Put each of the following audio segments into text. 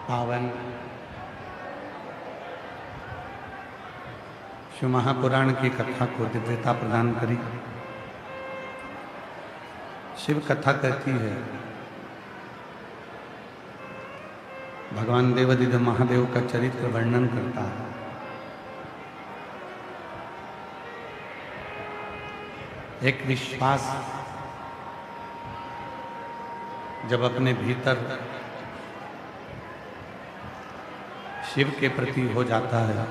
पावन शिव महापुराण की कथा को दिव्यता प्रदान करी। शिव कथा कहती है भगवान देवादिदेव महादेव का चरित्र वर्णन करता है। एक विश्वास जब अपने भीतर शिव के प्रति हो जाता है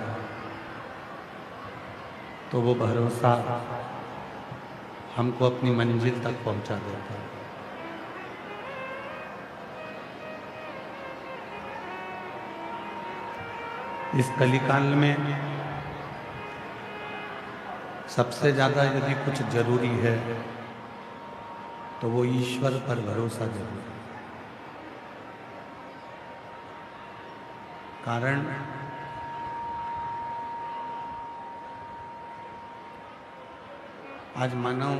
तो वो भरोसा हमको अपनी मंजिल तक पहुंचा देता है। इस कलिकाल में सबसे ज्यादा यदि कुछ जरूरी है तो वो ईश्वर पर भरोसा जरूरी है। कारण आज मानव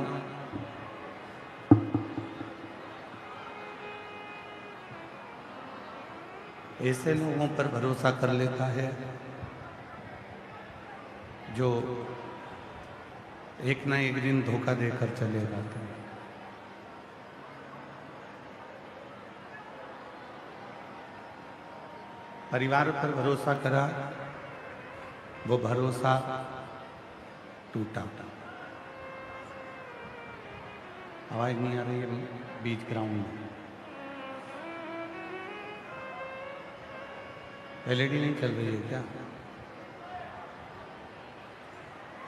ऐसे लोगों पर भरोसा कर लेता है जो एक ना एक दिन धोखा देकर चले जाते हैं। परिवार पर भरोसा करा, वो भरोसा टूटा। आवाज नहीं आ रही है बीच ग्राउंड में। एलईडी नहीं चल रही है क्या?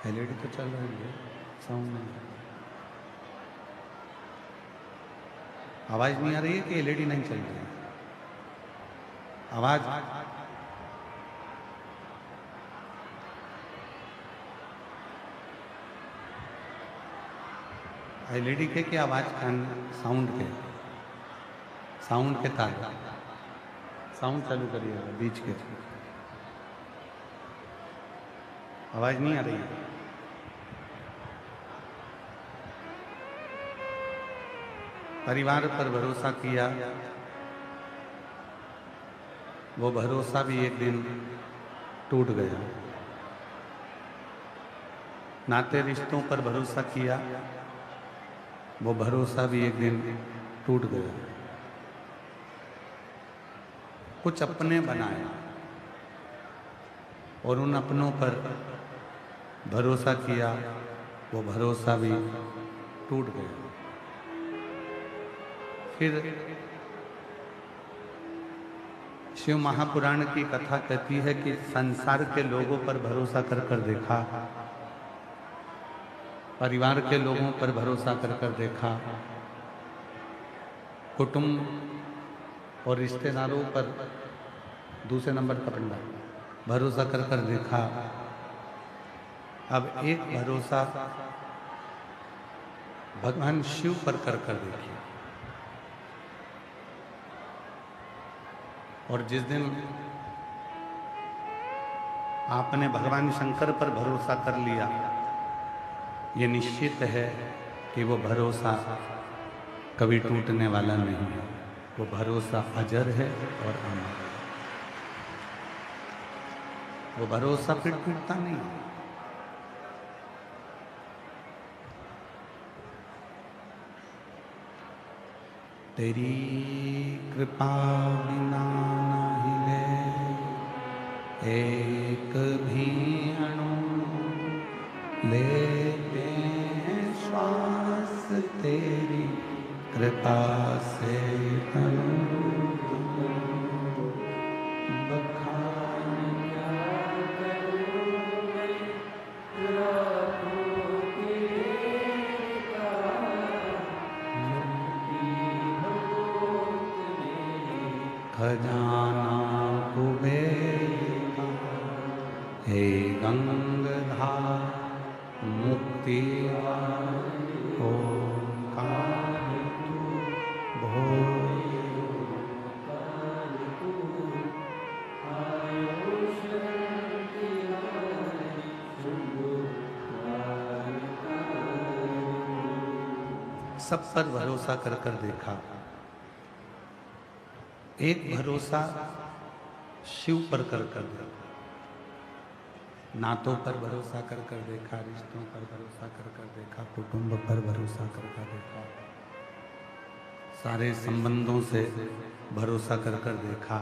एलईडी तो चल रही है, साउंड नहीं। आवाज नहीं आ रही है कि एलईडी नहीं चल रही है? आवाज एलईडी के क्या आवाज का साउंड के तार साउंड चालू करिएगा बीच के। आवाज नहीं आ रही है। परिवार पर भरोसा किया, वो भरोसा भी एक दिन टूट गया। नाते रिश्तों पर भरोसा किया, वो भरोसा भी एक दिन टूट गया। कुछ अपने बनाए और उन अपनों पर भरोसा किया, वो भरोसा भी टूट गया। फिर शिव महापुराण की कथा कहती है कि संसार के लोगों पर भरोसा कर कर देखा, परिवार के लोगों पर भरोसा कर कर देखा, कुटुंब और रिश्तेदारों पर दूसरे नंबर का पंडा भरोसा कर कर देखा। अब एक भरोसा भगवान शिव पर कर कर देखिए। और जिस दिन आपने भगवान शंकर पर भरोसा कर लिया, ये निश्चित है कि वो भरोसा कभी टूटने वाला नहीं है। वो भरोसा अजर है और अमर है। वो भरोसा फिर टूटता नहीं है। तेरी कृपा बिना न हिले एक भी अणु, लेते हैं श्वास तेरी कृपा से खजाना कुबेर हे गंगाधर मुक्ति ओंकार सब पर भरोसा कर कर देखा। एक भरोसा शिव पर कर कर देखा, नातों पर भरोसा कर कर देखा, रिश्तों पर भरोसा कर कर देखा, कुटुंब पर भरोसा कर कर देखा, सारे संबंधों से भरोसा कर कर देखा।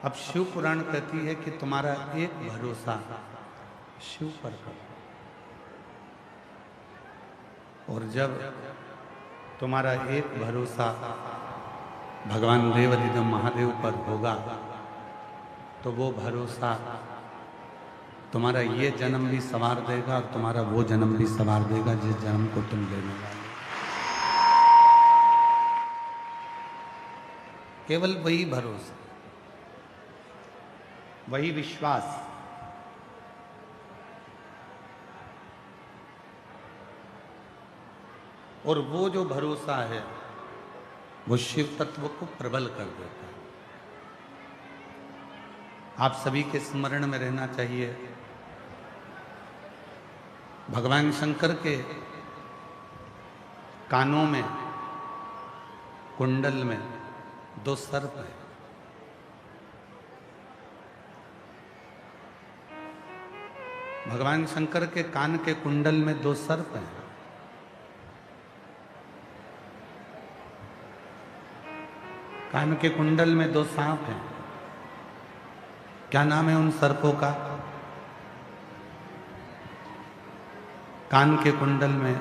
अब शिव पुराण कहती है कि तुम्हारा एक भरोसा शिव पर करो, और जब तुम्हारा एक भरोसा भगवान देवाधिदेव महादेव पर होगा तो वो भरोसा तुम्हारा ये जन्म भी संवार देगा और तुम्हारा वो जन्म भी संवार देगा जिस जन्म को तुम लेने वाले। केवल वही भरोसा, वही विश्वास, और वो जो भरोसा है वो शिव तत्व को प्रबल कर देता है। आप सभी के स्मरण में रहना चाहिए, भगवान शंकर के कानों में, कुंडल में दो सर्प है। भगवान शंकर के कान के कुंडल में दो सर्प हैं। कान के कुंडल में दो सांप हैं। क्या नाम है उन सर्पों का? कान के कुंडल में,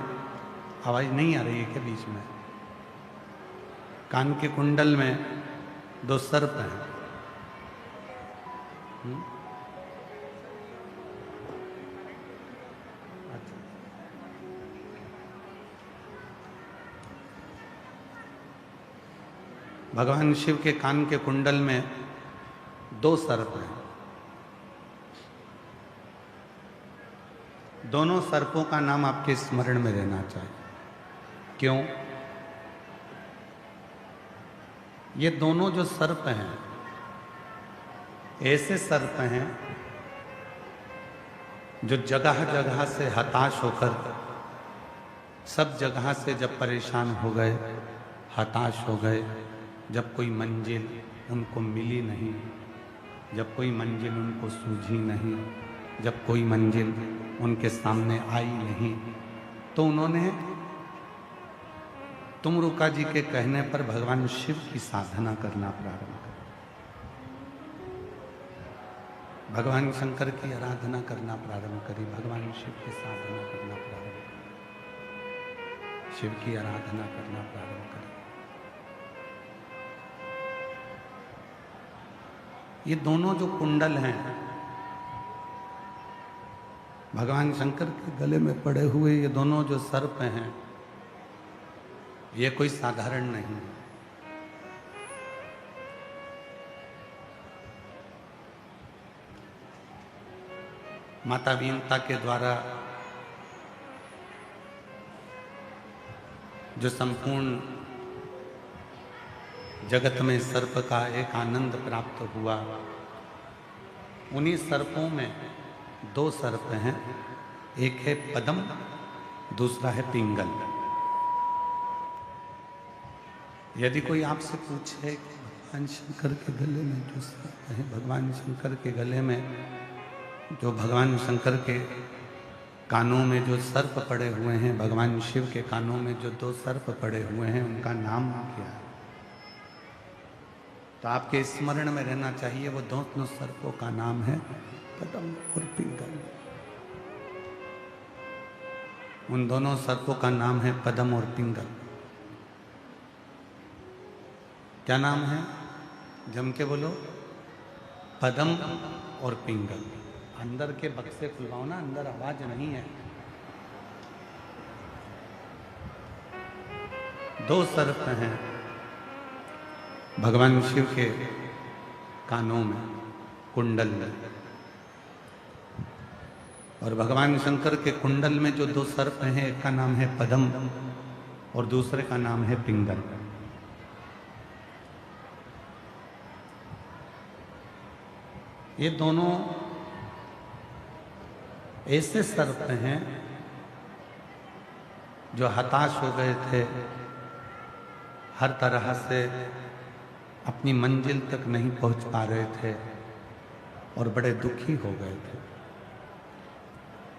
आवाज नहीं आ रही है क्या बीच में? कान के कुंडल में दो सर्प हैं। अच्छा। भगवान शिव के कान के कुंडल में दो सर्प हैं। दोनों सर्पों का नाम आपके स्मरण में रहना चाहिए। क्यों? ये दोनों जो सर्प हैं ऐसे सर्प हैं जो जगह जगह से हताश होकर, सब जगह से जब परेशान हो गए, हताश हो गए, जब कोई मंजिल उनको मिली नहीं, जब कोई मंजिल उनको सूझी नहीं, जब कोई मंजिल उनके सामने आई नहीं, तो उन्होंने तुमरुका जी के कहने पर भगवान शिव की साधना करना प्रारंभ कर, भगवान शंकर की आराधना करना प्रारंभ करी, भगवान शिव की साधना करना प्रारंभ करी, शिव की आराधना करना प्रारंभ करी। ये दोनों जो कुंडल हैं भगवान शंकर के गले में पड़े हुए, ये दोनों जो सर्प हैं, ये कोई साधारण नहीं है। माता वीणता के द्वारा जो संपूर्ण जगत में सर्प का एक आनंद प्राप्त हुआ, उन्हीं सर्पों में दो सर्प हैं। एक है पद्म, दूसरा है पिंगल। यदि कोई आपसे पूछे कि भगवान शंकर के गले में जो सर्प है, भगवान शंकर के गले में जो, भगवान शंकर के कानों में जो सर्प पड़े हुए हैं, भगवान शिव के कानों में जो दो सर्प पड़े हुए हैं, उनका नाम क्या है? तो आपके स्मरण में रहना चाहिए, वो दोनों सर्पों का नाम है पद्म और पिंगल। उन दोनों सर्पों का नाम है पद्म और पिंगल। क्या नाम है? जम के बोलो। पद्म और पिंगल। अंदर के बक्से खुलवाओ ना, अंदर आवाज नहीं है। दो सर्प हैं भगवान शिव के कानों में, कुंडल में, और भगवान शंकर के कुंडल में जो दो सर्प हैं, एक का नाम है पद्म और दूसरे का नाम है पिंगल। ये दोनों ऐसे सर्प हैं जो हताश हो गए थे, हर तरह से अपनी मंजिल तक नहीं पहुंच पा रहे थे और बड़े दुखी हो गए थे।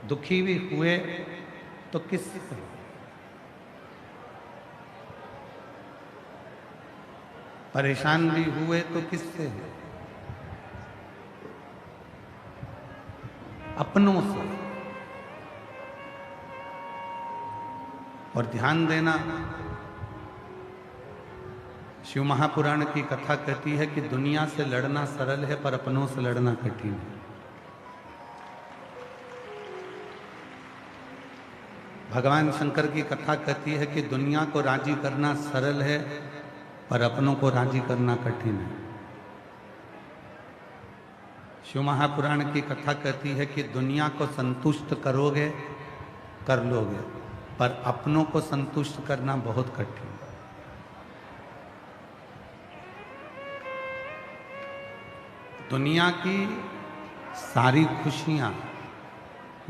दुखी भी हुए तो किससे? परेशान भी हुए तो किससे? अपनों से। और ध्यान देना, शिव महापुराण की कथा कहती है कि दुनिया से लड़ना सरल है पर अपनों से लड़ना कठिन है। भगवान शंकर की कथा कहती है कि दुनिया को राजी करना सरल है पर अपनों को राजी करना कठिन है। शिव महापुराण की कथा कहती है कि दुनिया को संतुष्ट करोगे कर लोगे पर अपनों को संतुष्ट करना बहुत कठिन है। दुनिया की सारी खुशियां,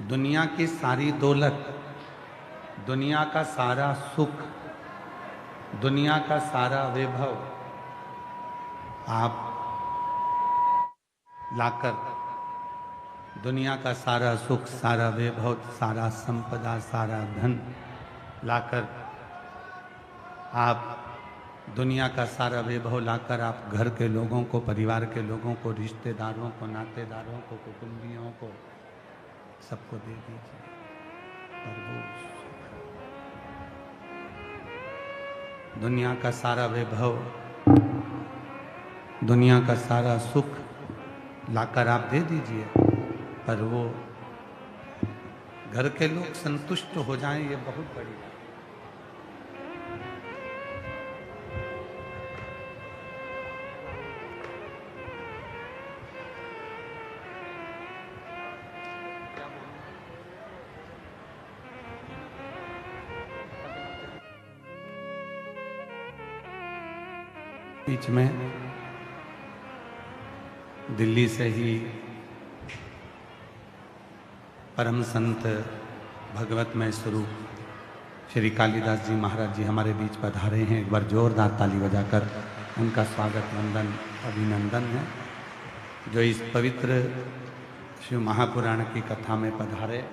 दुनिया की सारी दौलत, दुनिया का सारा सुख, दुनिया का सारा वैभव आप लाकर, दुनिया का सारा सुख, सारा वैभव, सारा संपदा, सारा धन लाकर आप, दुनिया का सारा वैभव लाकर आप घर के लोगों को, परिवार के लोगों को, रिश्तेदारों को, नातेदारों को, कुटुंबियों को, सबको दे दीजिए। पर वो दुनिया का सारा वैभव, दुनिया का सारा सुख लाकर आप दे दीजिए, पर वो घर के लोग संतुष्ट हो जाएं, ये बहुत बड़ी बात। बीच में दिल्ली से ही परम संत भगवतमय स्वरूप श्री कालिदास जी महाराज जी हमारे बीच पधारे हैं। एक बार जोरदार ताली बजाकर उनका स्वागत, वंदन, अभिनंदन है, जो इस पवित्र शिव महापुराण की कथा में पधारे।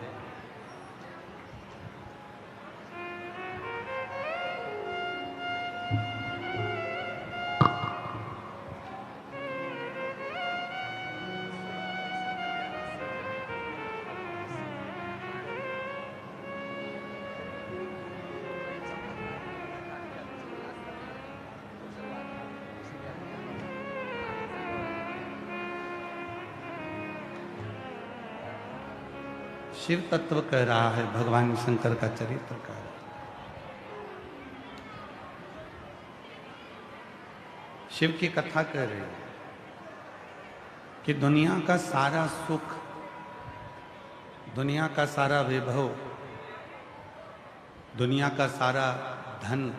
शिव तत्व कह रहा है, भगवान शंकर का चरित्र कह रहा है। शिव की कथा कह रही है कि दुनिया का सारा सुख, दुनिया का सारा वैभव, दुनिया का सारा धन,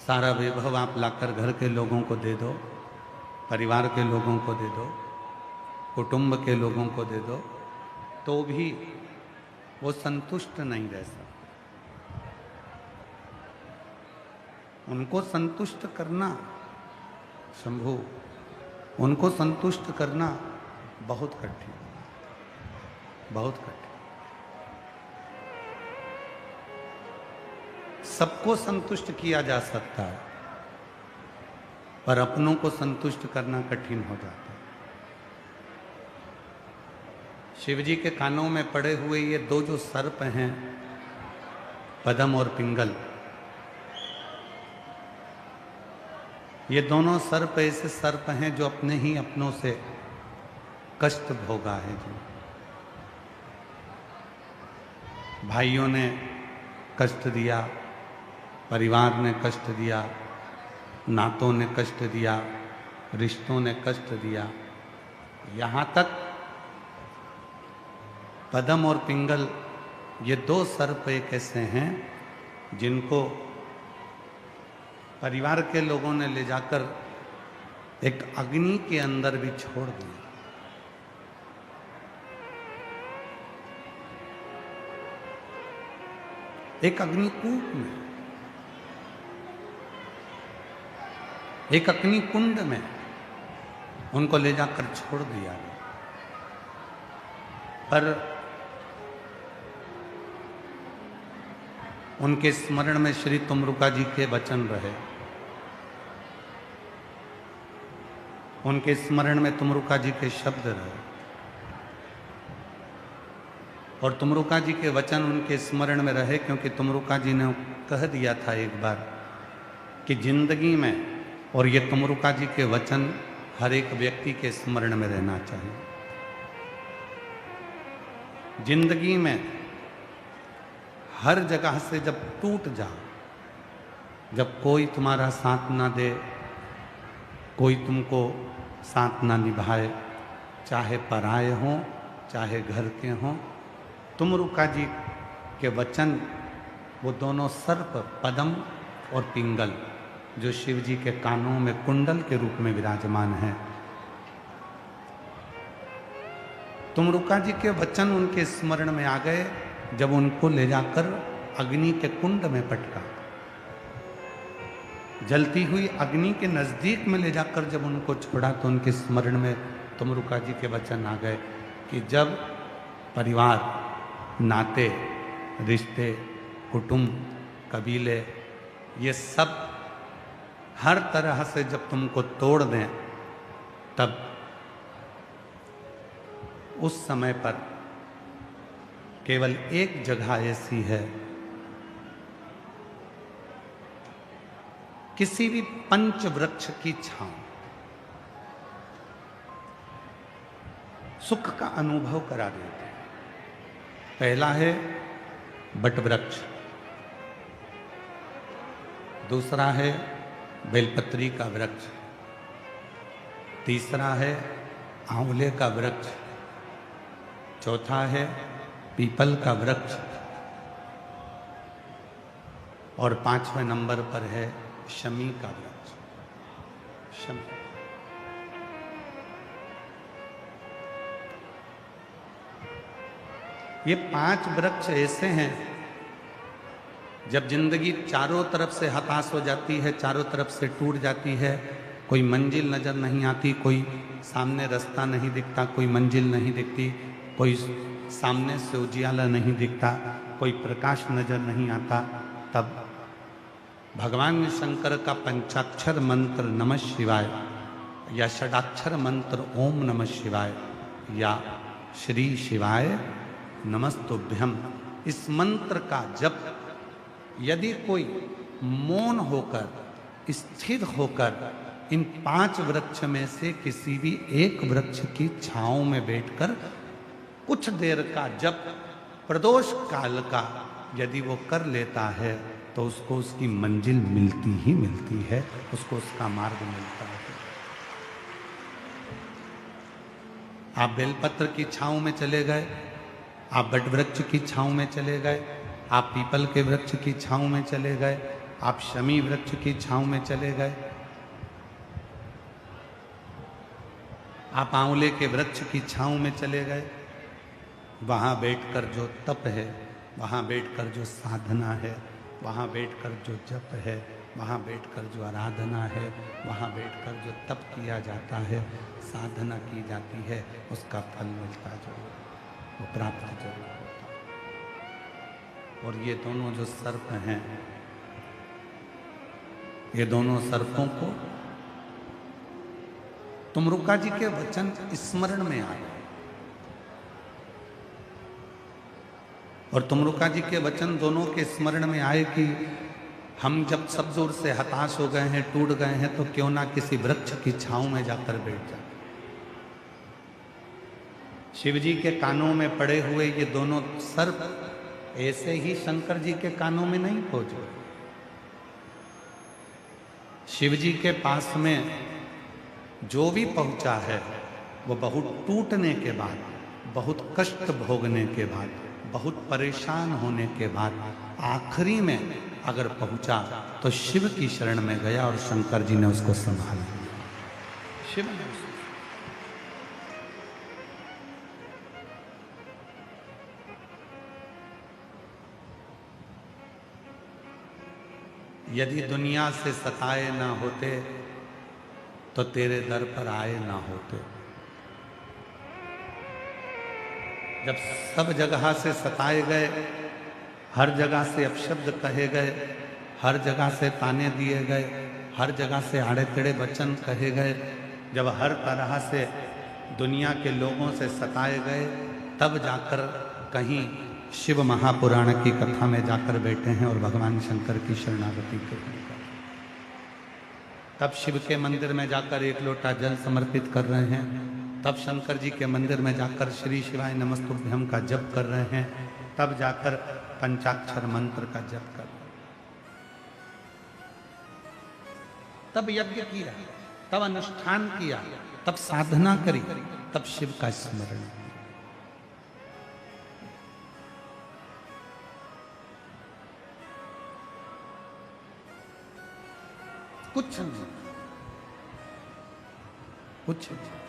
सारा वैभव आप लाकर घर के लोगों को दे दो, परिवार के लोगों को दे दो, कुटुंब के लोगों को दे दो, तो भी वो संतुष्ट नहीं रह सकते। उनको संतुष्ट करना, शंभु, उनको संतुष्ट करना बहुत कठिन, बहुत कठिन। सबको संतुष्ट किया जा सकता है पर अपनों को संतुष्ट करना कठिन हो जाता है। शिव जी के कानों में पड़े हुए ये दो जो सर्प हैं, पद्म और पिंगल, ये दोनों सर्प ऐसे सर्प हैं जो अपने ही अपनों से कष्ट भोगा है। जी, भाइयों ने कष्ट दिया, परिवार ने कष्ट दिया, नातों ने कष्ट दिया, रिश्तों ने कष्ट दिया, यहाँ तक पद्म और पिंगल, ये दो सर्प एक ऐसे हैं जिनको परिवार के लोगों ने ले जाकर एक अग्नि के अंदर भी छोड़ दिया। एक अग्निकूप में एक अग्नि कुंड में उनको ले जाकर छोड़ दिया गया। पर उनके स्मरण में श्री तुमरुका जी के वचन रहे। उनके स्मरण में तुमरुका जी के शब्द रहे और तुमरुका जी के वचन उनके स्मरण में रहे, क्योंकि तुमरुका जी ने कह दिया था एक बार कि जिंदगी में, और ये तुमरुका जी के वचन हर एक व्यक्ति के स्मरण में रहना चाहिए, जिंदगी में हर जगह से जब टूट जा, जब कोई तुम्हारा साथ ना दे, कोई तुमको साथ ना निभाए, चाहे पराए हों चाहे घर के हों, तुमरुका जी के वचन वो दोनों सर्प, पद्म और पिंगल, जो शिव जी के कानों में कुंडल के रूप में विराजमान है, तुमरुका जी के वचन उनके स्मरण में आ गए जब उनको ले जाकर अग्नि के कुंड में पटका। जलती हुई अग्नि के नजदीक में ले जाकर जब उनको छोड़ा तो उनके स्मरण में तुमरुका जी के वचन आ गए कि जब परिवार, नाते, रिश्ते, कुटुंब, कबीले, ये सब हर तरह से जब तुमको तोड़ दें, तब उस समय पर केवल एक जगह ऐसी है, किसी भी पंच वृक्ष की छांव, सुख का अनुभव करा देते हैं। पहला है बट वृक्ष, दूसरा है बेलपत्री का वृक्ष, तीसरा है आंवले का वृक्ष, चौथा है पीपल का वृक्ष और 5वें नंबर पर है शमी का वृक्ष। शमी, ये 5 वृक्ष ऐसे हैं, जब जिंदगी चारों तरफ से हताश हो जाती है, चारों तरफ से टूट जाती है, कोई मंजिल नजर नहीं आती, कोई सामने रास्ता नहीं दिखता, कोई मंजिल नहीं दिखती, कोई सामने से उजियाला नहीं दिखता, कोई प्रकाश नजर नहीं आता, तब भगवान शंकर का पंचाक्षर मंत्र नमः शिवाय या षडाक्षर मंत्र ओम नमः शिवाय या श्री शिवाय नमस्तुभ्यम, इस मंत्र का जप यदि कोई मौन होकर, स्थिर होकर इन 5 वृक्ष में से किसी भी एक वृक्ष की छांव में बैठकर कुछ देर का जप प्रदोष काल का यदि वो कर लेता है तो उसको उसकी मंजिल मिलती ही मिलती है, उसको उसका मार्ग मिलता है। आप बेलपत्र की छांव में चले गए, आप बट वृक्ष की छांव में चले गए, आप पीपल के वृक्ष की छांव में चले गए, आप शमी वृक्ष की छांव में चले गए, आप आंवले के वृक्ष की छांव में चले गए, वहाँ बैठकर जो तप है, वहाँ बैठकर जो साधना है, वहाँ बैठकर जो जप है, वहाँ बैठकर जो आराधना है, वहाँ बैठकर जो तप किया जाता है, साधना की जाती है, उसका फल मिलता जरूर, वो प्राप्त जरूर होता। और ये दोनों जो सर्प हैं, ये दोनों सर्पों को तुमरुका जी के वचन स्मरण में आए और तुमरुका जी के वचन दोनों के स्मरण में आए कि हम जब सब दूर से हताश हो गए हैं, टूट गए हैं, तो क्यों ना किसी वृक्ष की छांव में जाकर बैठ जाए। शिव जी के कानों में पड़े हुए ये दोनों सर्प ऐसे ही शंकर जी के कानों में नहीं पहुंचे। शिव जी के पास में जो भी पहुंचा है वो बहुत टूटने के बाद, बहुत कष्ट भोगने के बाद, बहुत परेशान होने के बाद आखिरी में अगर पहुंचा तो शिव की शरण में गया और शंकर जी ने उसको संभाल लिया। शिव ने उसको, यदि दुनिया से सताए ना होते तो तेरे दर पर आए ना होते। जब सब जगह से सताए गए, हर जगह से अपशब्द कहे गए, हर जगह से ताने दिए गए, हर जगह से आड़े टेढ़े वचन कहे गए, जब हर तरह से दुनिया के लोगों से सताए गए, तब जाकर कहीं शिव महापुराण की कथा में जाकर बैठे हैं और भगवान शंकर की शरणागति करने का। तब शिव के मंदिर में जाकर एक लोटा जल समर्पित कर रहे हैं, तब शंकर जी के मंदिर में जाकर श्री शिवाय नमस्तुभ्यम का जप कर रहे हैं, तब जाकर पंचाक्षर मंत्र का जप कर रहे हैं, तब यज्ञ किया, तब अनुष्ठान किया, तब साधना करी, तब शिव का स्मरण। कुछ नहीं, कुछ नहीं।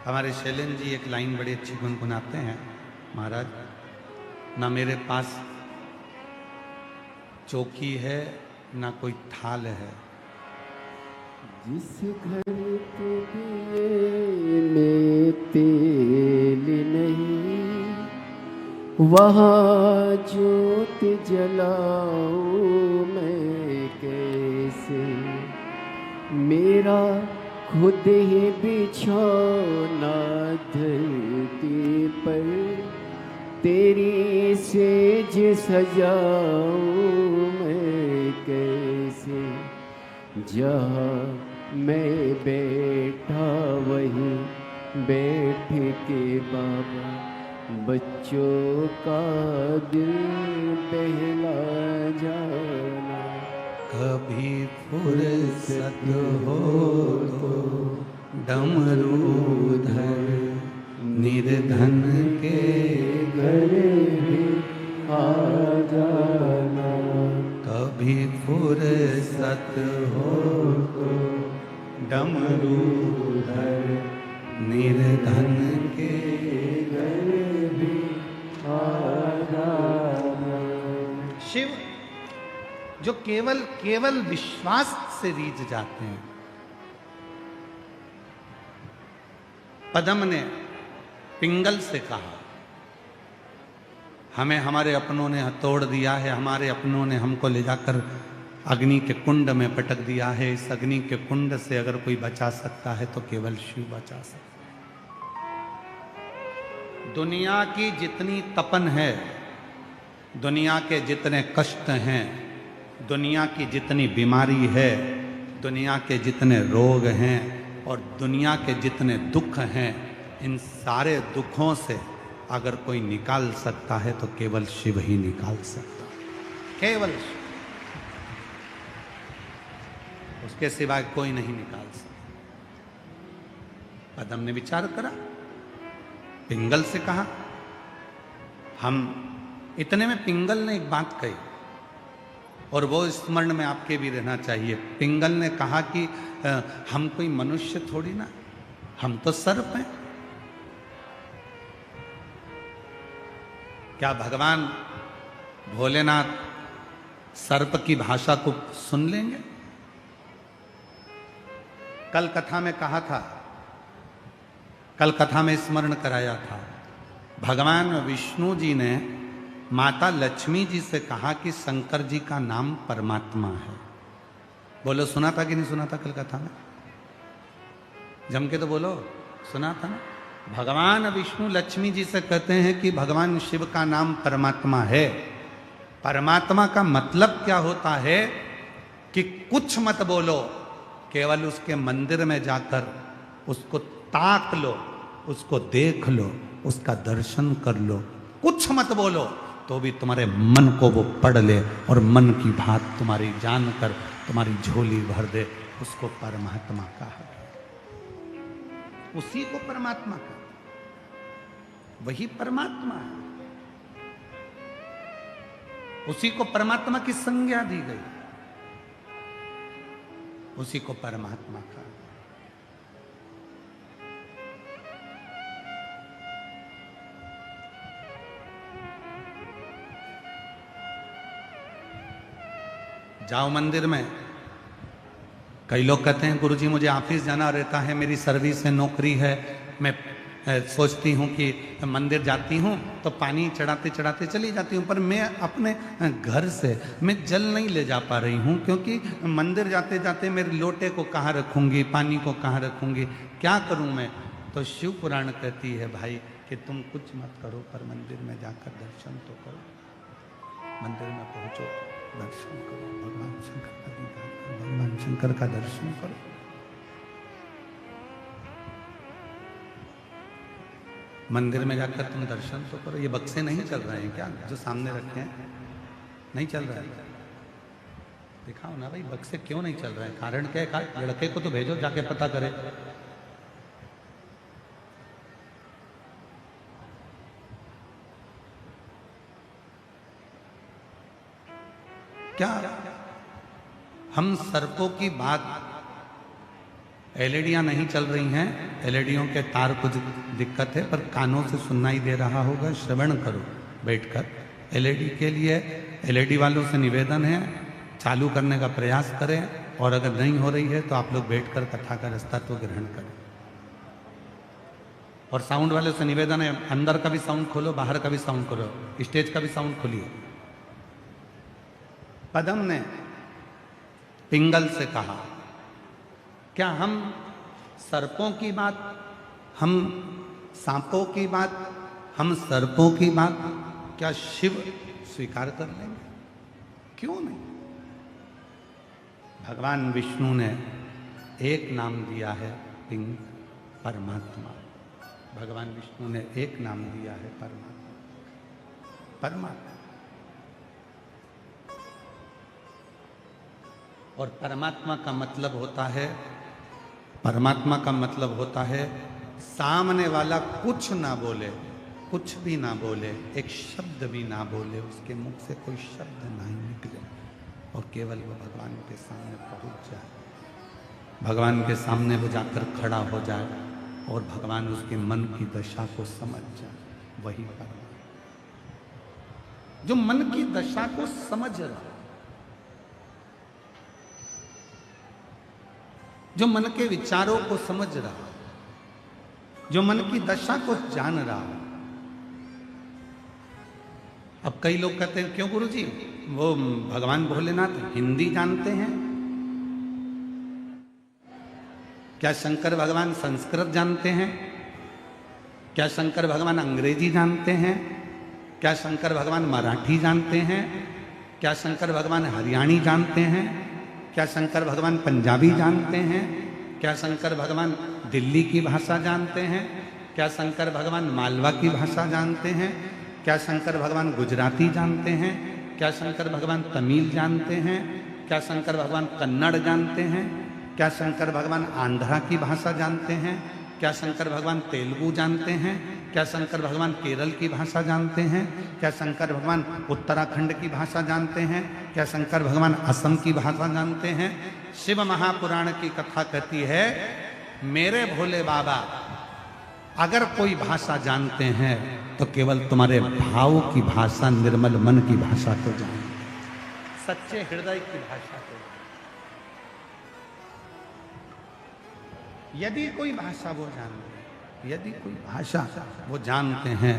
हमारे शैलेंद्र जी एक लाइन बड़ी अच्छी गुनगुनाते हैं, महाराज, ना मेरे पास चौकी है ना कोई थाल है, जिस घर के दिए में तेल नहीं, वहाँ ज्योत जलाऊं मैं कैसे। मेरा खुद ही बिछौना धरती पर, तेरी सेज सजाऊं मैं कैसे। जहाँ मैं बैठा वहीं बैठ के बाबा बच्चों का दिल बहला जाना। कभी फुर्सत हो तो डमरूधर निर्धन के घर भी आ जाना। कभी फुर्सत हो तो डमरूधर निर्धन के घर भी आ जाना। शिव जो केवल विश्वास से रीझ जाते हैं। पद्म ने पिंगल से कहा, हमें हमारे अपनों ने हथौड़ दिया है, हमारे अपनों ने हमको ले जाकर अग्नि के कुंड में पटक दिया है। इस अग्नि के कुंड से अगर कोई बचा सकता है तो केवल शिव बचा सकता है। दुनिया की जितनी तपन है, दुनिया के जितने कष्ट हैं, दुनिया की जितनी बीमारी है, दुनिया के जितने रोग हैं और दुनिया के जितने दुख हैं, इन सारे दुखों से अगर कोई निकाल सकता है तो केवल शिव ही निकाल सकता है। केवल शिव, उसके सिवाय कोई नहीं निकाल सकता। पद्म ने विचार करा, पिंगल से कहा। हम इतने में पिंगल ने एक बात कही और वो स्मरण में आपके भी रहना चाहिए। पिंगल ने कहा कि हम कोई मनुष्य थोड़ी ना, हम तो सर्प हैं। क्या भगवान भोलेनाथ सर्प की भाषा को सुन लेंगे? कल कथा में कहा था, कल कथा में स्मरण कराया था, भगवान विष्णु जी ने माता लक्ष्मी जी से कहा कि शंकर जी का नाम परमात्मा है। बोलो, सुना था कि नहीं सुना था? कल कथा में जम के तो बोलो, सुना था ना? भगवान विष्णु लक्ष्मी जी से कहते हैं कि भगवान शिव का नाम परमात्मा है। परमात्मा का मतलब क्या होता है कि कुछ मत बोलो, केवल उसके मंदिर में जाकर उसको ताक लो, उसको देख लो, उसका दर्शन कर लो। कुछ मत बोलो तो भी तुम्हारे मन को वो पढ़ ले और मन की बात तुम्हारी जानकर तुम्हारी झोली भर दे। उसको परमात्मा कहा, उसी को परमात्मा कहा, वही परमात्मा है। उसी को परमात्मा की संज्ञा दी गई, उसी को परमात्मा कहा। जाओ मंदिर में, कई लोग कहते हैं गुरुजी मुझे ऑफिस जाना रहता है, मेरी सर्विस है, नौकरी है, मैं सोचती हूँ कि मंदिर जाती हूँ तो पानी चढ़ाते चढ़ाते चली जाती हूँ, पर मैं अपने घर से मैं जल नहीं ले जा पा रही हूँ, क्योंकि मंदिर जाते जाते मेरे लोटे को कहाँ रखूँगी, पानी को कहाँ रखूँगी, क्या करूँ मैं। तो शिव पुराण कहती है भाई कि तुम कुछ मत करो, पर मंदिर में जाकर दर्शन तो करो। मंदिर में पहुँचो, दर्शन करो, भगवान शंकर का दीदार करो, भगवान शंकर का दर्शन करो। मंदिर में जाकर तुम दर्शन तो करो। ये बक्से नहीं चल रहे हैं क्या जो सामने रखे हैं? नहीं चल रहा है? दिखाओ ना भाई, बक्से क्यों नहीं चल रहे हैं? कारण क्या है? लड़के को तो भेजो जाके पता करे। क्या हम सर्पों की बात, एलईडियां नहीं चल रही हैं, एलईडियों के तार कुछ दिक्कत है, पर कानों से सुनाई दे रहा होगा, श्रवण करो बैठकर। एलईडी के लिए एलईडी वालों से निवेदन है चालू करने का प्रयास करें, और अगर नहीं हो रही है तो आप लोग बैठकर कथा का रास्ता तो ग्रहण करें। और साउंड वाले से निवेदन है अंदर का भी साउंड खोलो, बाहर का भी साउंड खोलो, स्टेज का भी साउंड खोलिए। पदम ने पिंगल से कहा, क्या हम सर्पों की बात, हम सांपों की बात, हम सर्पों की बात क्या शिव स्वीकार कर लेंगे? क्यों नहीं? भगवान विष्णु ने एक नाम दिया है पिंग, परमात्मा। भगवान विष्णु ने एक नाम दिया है परमात्मा, परमात्मा। और परमात्मा का मतलब होता है, परमात्मा का मतलब होता है सामने वाला कुछ ना बोले, कुछ भी ना बोले, एक शब्द भी ना बोले, उसके मुख से कोई शब्द नहीं निकले, और केवल वो भगवान के सामने पहुंच जाए, भगवान के सामने वो जाकर खड़ा हो जाए और भगवान उसके मन की दशा को समझ जाए। वही परमात्मा जो मन की दशा को समझ रहा, जो मन के विचारों को समझ रहा, जो मन की दशा को जान रहा। अब कई लोग कहते हैं क्यों गुरुजी, वो भगवान भोलेनाथ हिंदी जानते हैं? क्या शंकर भगवान संस्कृत जानते हैं? क्या शंकर भगवान अंग्रेजी जानते हैं? क्या शंकर भगवान मराठी जानते हैं? क्या शंकर भगवान हरियाणी जानते हैं? क्या शंकर भगवान पंजाबी जानते हैं? क्या शंकर भगवान दिल्ली की भाषा जानते हैं? क्या शंकर भगवान मालवा की भाषा जानते हैं? क्या शंकर भगवान गुजराती जानते हैं? क्या शंकर भगवान तमिल जानते हैं? क्या शंकर भगवान कन्नड़ जानते हैं? क्या शंकर भगवान आंध्रा की भाषा जानते हैं? क्या शंकर भगवान तेलुगु जानते हैं? क्या शंकर भगवान केरल की भाषा जानते हैं? क्या शंकर भगवान उत्तराखंड की भाषा जानते हैं? क्या शंकर भगवान असम की भाषा जानते हैं? शिव महापुराण की कथा कहती है, मेरे भोले बाबा अगर कोई भाषा जानते हैं तो केवल तुम्हारे भाव की भाषा, निर्मल मन की भाषा को जानते, सच्चे हृदय की भाषा को। यदि कोई भाषा वो जानते हैं, यदि कोई भाषा वो जानते हैं,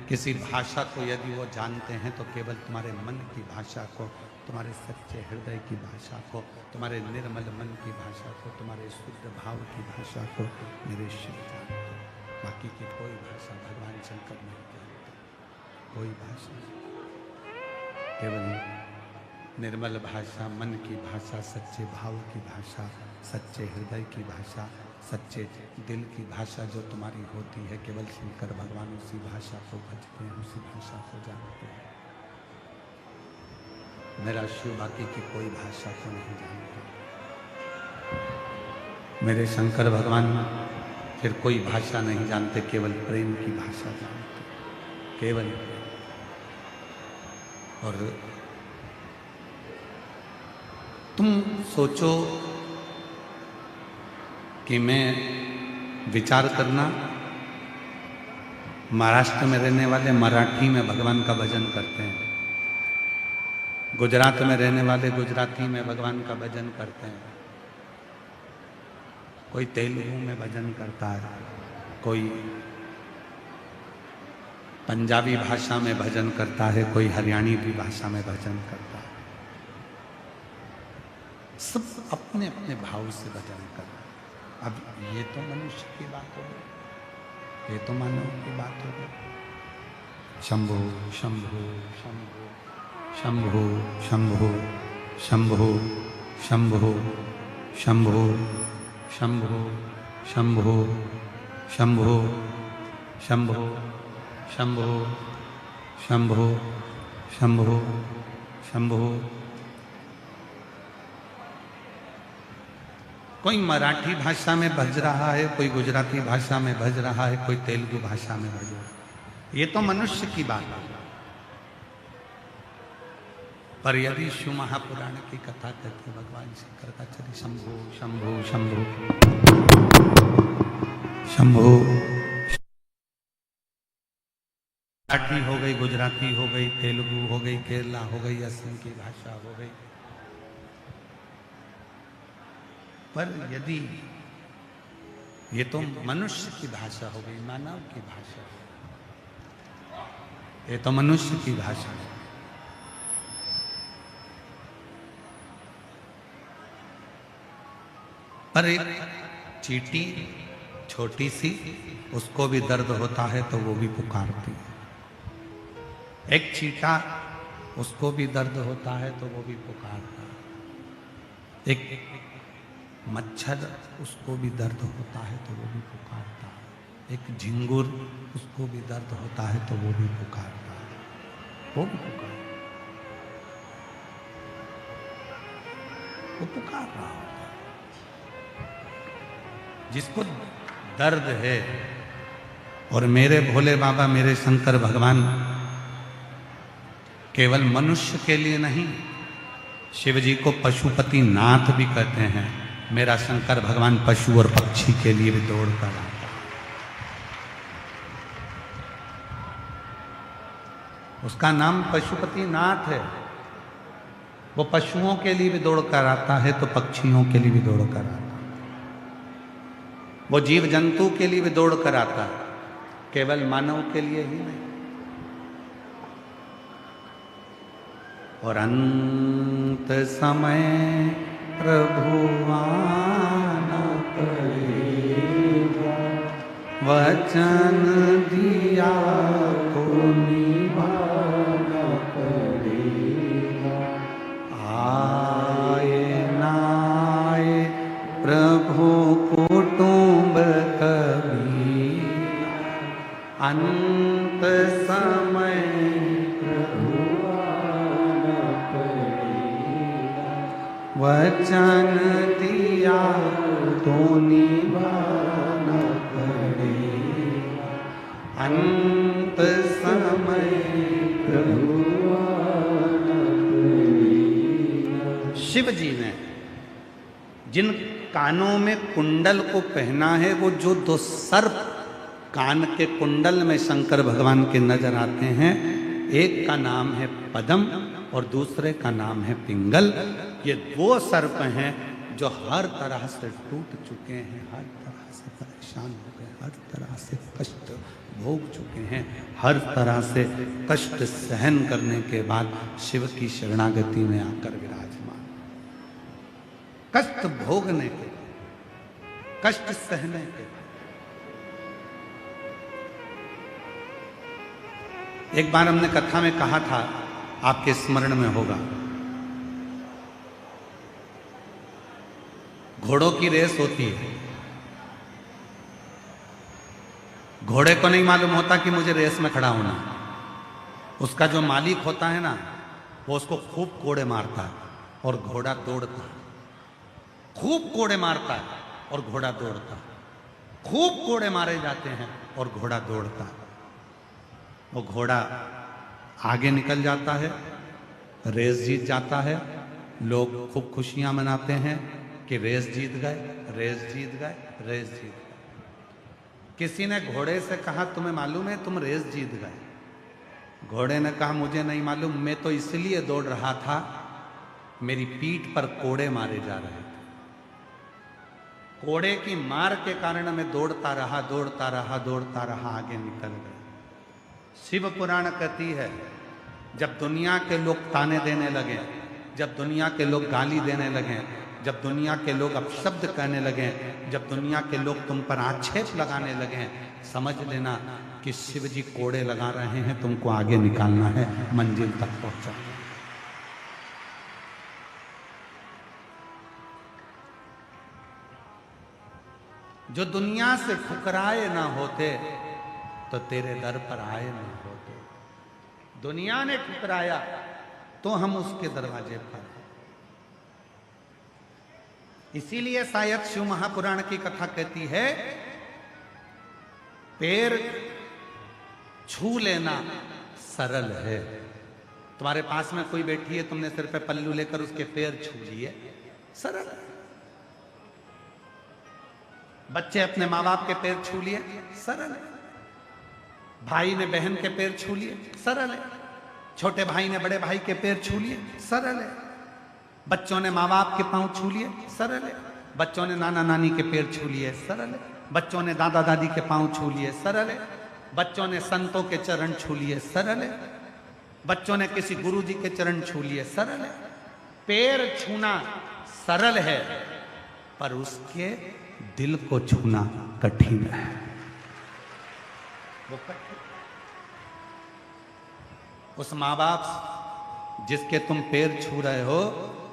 किसी भाषा को यदि वो जानते हैं तो केवल तुम्हारे मन की भाषा को, तुम्हारे सच्चे हृदय की भाषा को, तुम्हारे निर्मल मन की भाषा को, तुम्हारे शुद्ध भाव की भाषा को मेरे शिव जानते हैं। बाकी की कोई भाषा भगवान शंकर नहीं जानते, कोई भाषा, केवल निर्मल भाषा, मन की भाषा, सच्चे भाव की भाषा, सच्चे हृदय की भाषा, सच्चे दिल की भाषा जो तुम्हारी होती है, केवल शंकर भगवान उसी भाषा को भजते हैं, उसी भाषा को जानते हैं। मेरा शिव बाकी की कोई भाषा को नहीं जानते। मेरे शंकर भगवान फिर कोई भाषा नहीं जानते, केवल प्रेम की भाषा जानते, केवल। और तुम सोचो कि मैं विचार करना, महाराष्ट्र में रहने वाले मराठी में भगवान का भजन करते हैं, गुजरात में रहने वाले गुजराती में भगवान का भजन करते हैं, कोई तेलुगु में भजन करता है, कोई पंजाबी भाषा में भजन करता है, कोई हरियाणवी भाषा में भजन करता है। सब अपने अपने भाव से भजन कर रहे हैं। अब ये तो मनुष्य की बात हो गई, ये तो मानव की बात हो गई। शंभो शंभो शंभो शंभो शंभो शंभो शंभो शंभो शंभो शंभो शंभो शंभो शंभो शंभो शंभो शंभो। कोई मराठी भाषा में भज रहा है, कोई गुजराती भाषा में भज रहा है, कोई तेलुगु भाषा में भज रहा है। ये तो मनुष्य की बात है। पर यदि शिव महापुराण की कथा कहते भगवान शंकर का चरित्र शंभो शंभो शंभो शंभो। मराठी हो गई, गुजराती हो गई, तेलुगु हो गई, केरला हो गई, असम की भाषा हो गई। पर यदि ये तो मनुष्य की भाषा हो गई, मानव की भाषा, ये तो मनुष्य की भाषा है। पर एक चींटी छोटी सी, उसको भी दर्द होता है तो वो भी पुकारती है। एक चींटा, उसको भी दर्द होता है तो वो भी पुकारता है। एक मच्छर, उसको भी दर्द होता है तो वो भी पुकारता है। एक झिंगुर, उसको भी दर्द होता है तो वो भी पुकारता है, वो भी पुकार, वो पुकार रहा होता है। जिसको दर्द है, और मेरे भोले बाबा, मेरे शंकर भगवान केवल मनुष्य के लिए नहीं, शिव जी को पशुपति नाथ भी कहते हैं। मेरा शंकर भगवान पशु और पक्षी के लिए भी दौड़ कर आता है। उसका नाम पशुपति नाथ है। वो पशुओं के लिए भी दौड़ कर आता है तो पक्षियों के लिए भी दौड़ कर आता है। वो जीव जंतु के लिए भी दौड़ कर आता है, केवल मानव के लिए ही नहीं। और अंत समय प्रभु आना पड़ेगा, वचन दिया तो निभाना पड़ेगा। आए नाए प्रभु कुटुंब कभी, अंत समय वचन दिया तो निभाना पड़ेगा। अंत समय प्रभु आना पड़ेगा। शिव जी ने जिन कानों में कुंडल को पहना है, वो जो दो सर्प कान के कुंडल में शंकर भगवान के नजर आते हैं, एक का नाम है पद्म और दूसरे का नाम है पिंगल। ये दो सर्प हैं जो हर तरह से टूट चुके हैं, हर तरह से परेशान हो गए, हर तरह से कष्ट भोग चुके हैं। हर तरह से कष्ट सहन करने के बाद शिव की शरणागति में आकर विराजमान, कष्ट भोगने के, कष्ट सहने के। एक बार हमने कथा में कहा था, आपके स्मरण में होगा, घोड़ों की रेस होती है। घोड़े को नहीं मालूम होता कि मुझे रेस में खड़ा होना। उसका जो मालिक होता है ना, वो उसको खूब कोड़े मारता है और घोड़ा दौड़ता है। खूब कोड़े मारता है और घोड़ा दौड़ता है। खूब कोड़े मारे जाते हैं और घोड़ा दौड़ता है। वो घोड़ा आगे निकल जाता है, रेस जीत जाता है। लोग खूब खुशियां मनाते हैं कि रेस जीत गए, रेस जीत गए, रेस जीत गए। किसी ने घोड़े से कहा, तुम्हें मालूम है तुम रेस जीत गए? घोड़े ने कहा, मुझे नहीं मालूम, मैं तो इसलिए दौड़ रहा था, मेरी पीठ पर कोड़े मारे जा रहे थे। कोड़े की मार के कारण मैं दौड़ता रहा दौड़ता रहा दौड़ता रहा, आगे निकल गया। शिव पुराण कहती है जब दुनिया के लोग ताने देने लगे, जब दुनिया के लोग गाली देने लगे, जब दुनिया के लोग अपशब्द कहने लगे, जब दुनिया के लोग तुम पर आक्षेप लगाने लगे, समझ लेना कि शिव जी कोड़े लगा रहे हैं, तुमको आगे निकालना है, मंजिल तक पहुंचाना। जो दुनिया से ठुकराए ना होते तो तेरे दर पर आए ना होते। दुनिया ने ठुकराया तो हम उसके दरवाजे पर। इसीलिए शायद शिव महापुराण की कथा कहती है पैर छू लेना सरल है। तुम्हारे पास में कोई बैठी है, तुमने सिर पे पल्लू लेकर उसके पैर छू लिए, सरल है। बच्चे अपने माँ बाप के पैर छू लिए, सरल है। भाई ने बहन के पैर छू लिए, सरल है। छोटे भाई ने बड़े भाई के पैर छू लिए, सरल है। बच्चों ने माँ बाप के पांव छू लिए, सरल है। बच्चों ने नाना नानी के पैर छू लिए, सरल है। बच्चों ने दादा दादी के पांव छू लिए, सरल है। बच्चों ने संतों के चरण छू लिए, सरल है। बच्चों ने किसी गुरु जी के चरण छू लिए, सरल है। पैर छूना सरल है, पर उसके दिल को छूना कठिन है। वो कठिन। उस माँ बाप जिसके तुम पैर छू रहे हो,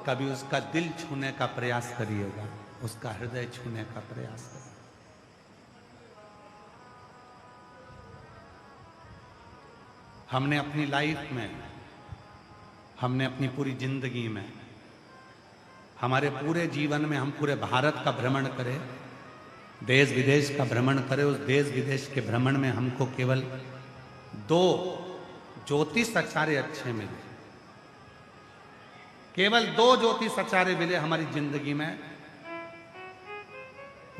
कभी उसका दिल छूने का प्रयास करिएगा, उसका हृदय छूने का प्रयास करिएगा। हमने अपनी लाइफ में, हमने अपनी पूरी जिंदगी में, हमारे पूरे जीवन में हम पूरे भारत का भ्रमण करें, देश विदेश का भ्रमण करें, उस देश विदेश के भ्रमण में हमको केवल 2 ज्योतिष आचार्य अच्छे मिले, केवल 2 ज्योतिष आचार्य मिले हमारी जिंदगी में।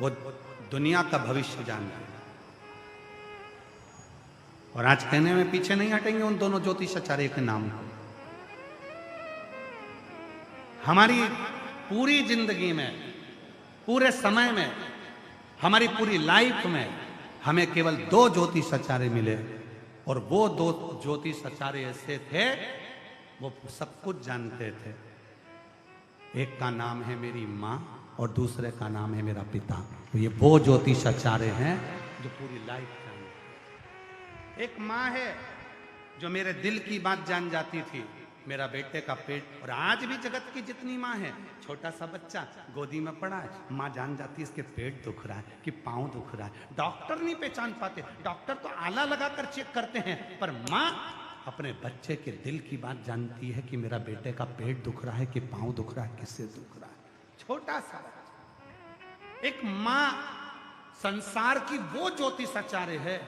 वो दुनिया का भविष्य जानते हैं। और आज कहने में पीछे नहीं हटेंगे उन दोनों ज्योतिष आचार्य के नाम को। हमारी पूरी जिंदगी में, पूरे समय में, हमारी पूरी लाइफ में हमें केवल 2 ज्योतिष आचार्य मिले, और वो 2 ज्योतिष आचार्य ऐसे थे, वो सब कुछ जानते थे। एक का नाम है मेरी माँ और दूसरे का नाम है मेरा पिता। तो ये वो ज्योतिष आचार्य हैं जो पूरी लाइफ जानते। एक माँ है जो मेरे दिल की बात जान जाती थी, मेरा बेटे का पेट। और आज भी जगत की जितनी माँ है, छोटा सा बच्चा गोदी में पड़ा है, माँ जान जाती है इसके पेट दुख रहा है कि पाँव दुख रहा है। डॉक्टर नहीं पहचान पाते, डॉक्टर तो आला लगाकर चेक करते हैं, पर माँ अपने बच्चे के दिल की बात जानती है कि मेरा बेटे का पेट दुख रहा है कि पाँव दुख रहा है, किससे दुख रहा है। छोटा सा एक माँ संसार की वो ज्योतिष आचार्य है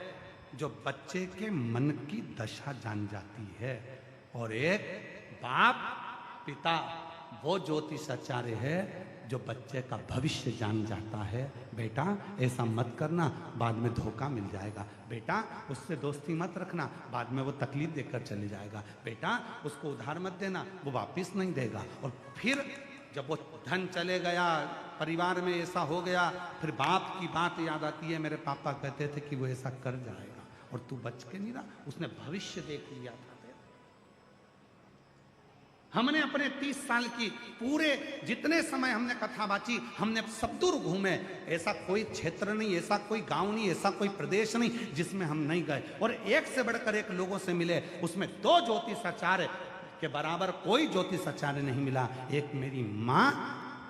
जो बच्चे के मन की दशा जान जाती है। और एक बाप पिता वो ज्योतिष आचार्य है जो बच्चे का भविष्य जान जाता है। बेटा ऐसा मत करना, बाद में धोखा मिल जाएगा। बेटा उससे दोस्ती मत रखना, बाद में वो तकलीफ देकर चले जाएगा। बेटा उसको उधार मत देना, वो वापिस नहीं देगा। और फिर जब वो धन चले गया, परिवार में ऐसा हो गया, फिर बाप की बात याद आती है, मेरे पापा कहते थे कि वो ऐसा कर जाएगा और तू बच के नहीं रहा। उसने भविष्य देख लिया था। हमने अपने 30 साल की पूरे जितने समय हमने कथा बाची, हमने सब दूर घूमे। ऐसा कोई क्षेत्र नहीं, ऐसा कोई गांव नहीं, ऐसा कोई प्रदेश नहीं जिसमें हम नहीं गए। और एक से बढ़कर एक लोगों से मिले, उसमें 2 ज्योतिष आचार्य के बराबर कोई ज्योतिष आचार्य नहीं मिला। एक मेरी माँ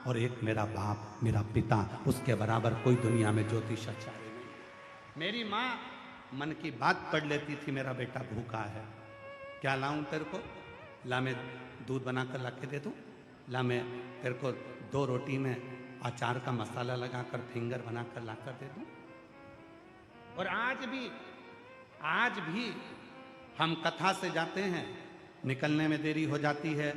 और एक मेरा बाप, मेरा पिता, उसके बराबर कोई दुनिया में ज्योतिष आचार्य नहीं। मेरी माँ मन की बात पढ़ लेती थी, मेरा बेटा भूखा है, क्या लाऊं तेरे को? ला मैं दूध बनाकर ला के दे दूँ? ला मैं तेरे को 2 रोटी में अचार का मसाला लगाकर फिंगर बनाकर ला कर दे दूँ? और आज भी हम कथा से जाते हैं, निकलने में देरी हो जाती है,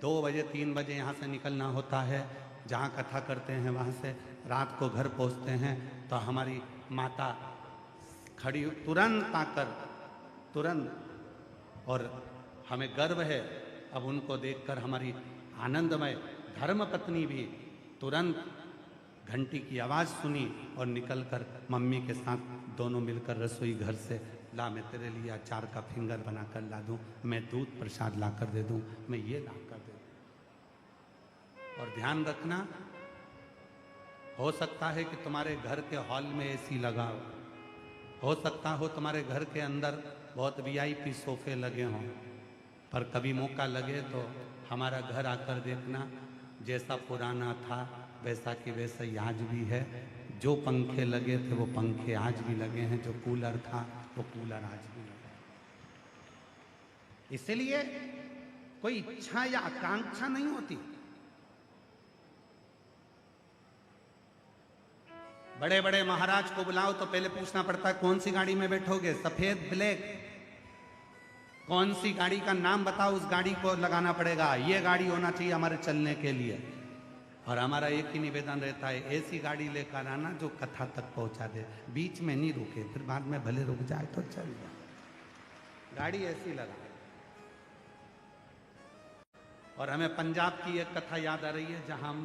2 बजे 3 बजे यहाँ से निकलना होता है। जहाँ कथा करते हैं वहाँ से रात को घर पहुँचते हैं तो हमारी माता खड़ी तुरंत आकर, तुरंत, और हमें गर्व है अब उनको देखकर, हमारी आनंदमय धर्म पत्नी भी तुरंत घंटी की आवाज़ सुनी और निकलकर मम्मी के साथ दोनों मिलकर रसोई घर से, ला मैं तेरे लिए अचार का फिंगर बनाकर ला दूँ, मैं दूध प्रसाद ला कर दे दूँ, मैं ये ला कर दे दूँ। और ध्यान रखना, हो सकता है कि तुम्हारे घर के हॉल में एसी लगा हो सकता हो तुम्हारे घर के अंदर बहुत वीआईपी सोफे लगे हों, पर कभी मौका लगे तो हमारा घर आकर देखना, जैसा पुराना था वैसा कि वैसा ही आज भी है। जो पंखे लगे थे वो पंखे आज भी लगे हैं, जो कूलर था वो कूलर आज भी लगा। इसलिए कोई इच्छा या आकांक्षा नहीं होती। बड़े बड़े महाराज को बुलाओ तो पहले पूछना पड़ता है कौन सी गाड़ी में बैठोगे, सफेद ब्लैक, कौन सी गाड़ी का नाम बताओ, उस गाड़ी को लगाना पड़ेगा, ये गाड़ी होना चाहिए हमारे चलने के लिए। और हमारा एक ही निवेदन रहता है, ऐसी गाड़ी लेकर आना जो कथा तक पहुंचा दे, बीच में नहीं रुके, फिर बाद में भले रुक जाए तो चल जाए, गाड़ी ऐसी लगा। और हमें पंजाब की एक कथा याद आ रही है, जहां हम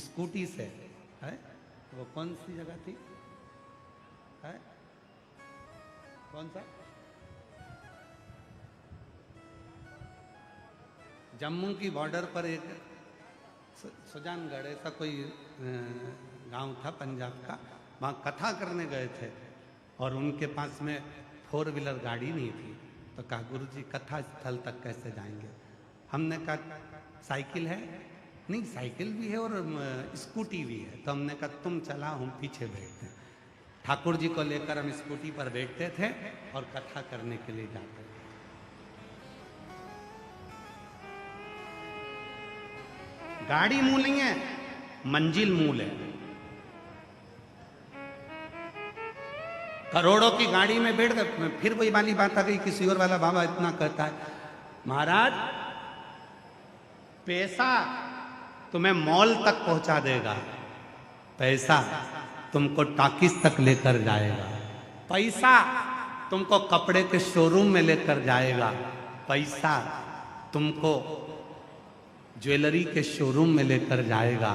स्कूटी से, है वो कौन सी जगह थी, है कौन सा, जम्मू की बॉर्डर पर एक सुजानगढ़ ऐसा कोई गांव था पंजाब का, वहाँ कथा करने गए थे और उनके पास में 4 व्हीलर गाड़ी नहीं थी। तो कहा गुरुजी कथा स्थल तक कैसे जाएंगे। हमने कहा साइकिल है, नहीं साइकिल भी है और स्कूटी भी है। तो हमने कहा तुम चला, हम पीछे बैठते हैं। ठाकुर जी को लेकर हम स्कूटी पर बैठते थे और कथा करने के लिए जाते थे। गाड़ी मूल नहीं है, मंजिल मूल है। करोड़ों की गाड़ी में बैठ गए, फिर वही वाली बात आ गई, किसी और वाला बाबा इतना कहता है, महाराज पैसा तुम्हें मॉल तक पहुंचा देगा, पैसा तुमको टाकिस तक लेकर जाएगा, पैसा तुमको कपड़े के शोरूम में लेकर जाएगा, पैसा तुमको ज्वेलरी के शोरूम में लेकर जाएगा,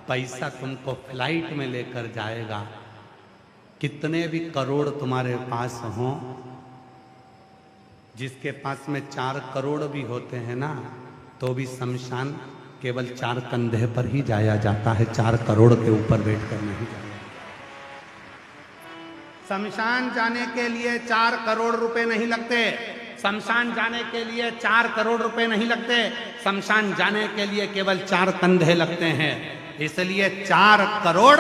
पैसा तुमको फ्लाइट में लेकर जाएगा। कितने भी करोड़ तुम्हारे पास हों, जिसके पास में 4 करोड़ भी होते हैं ना, तो भी शमशान केवल 4 कंधे पर ही जाया जाता है, 4 करोड़ के ऊपर बैठकर नहीं जाया। शमशान जाने के लिए 4 करोड़ रुपए नहीं लगते, शमशान जाने के लिए 4 करोड़ रुपए नहीं लगते, शमशान जाने के लिए केवल 4 कंधे लगते हैं। इसलिए 4 करोड़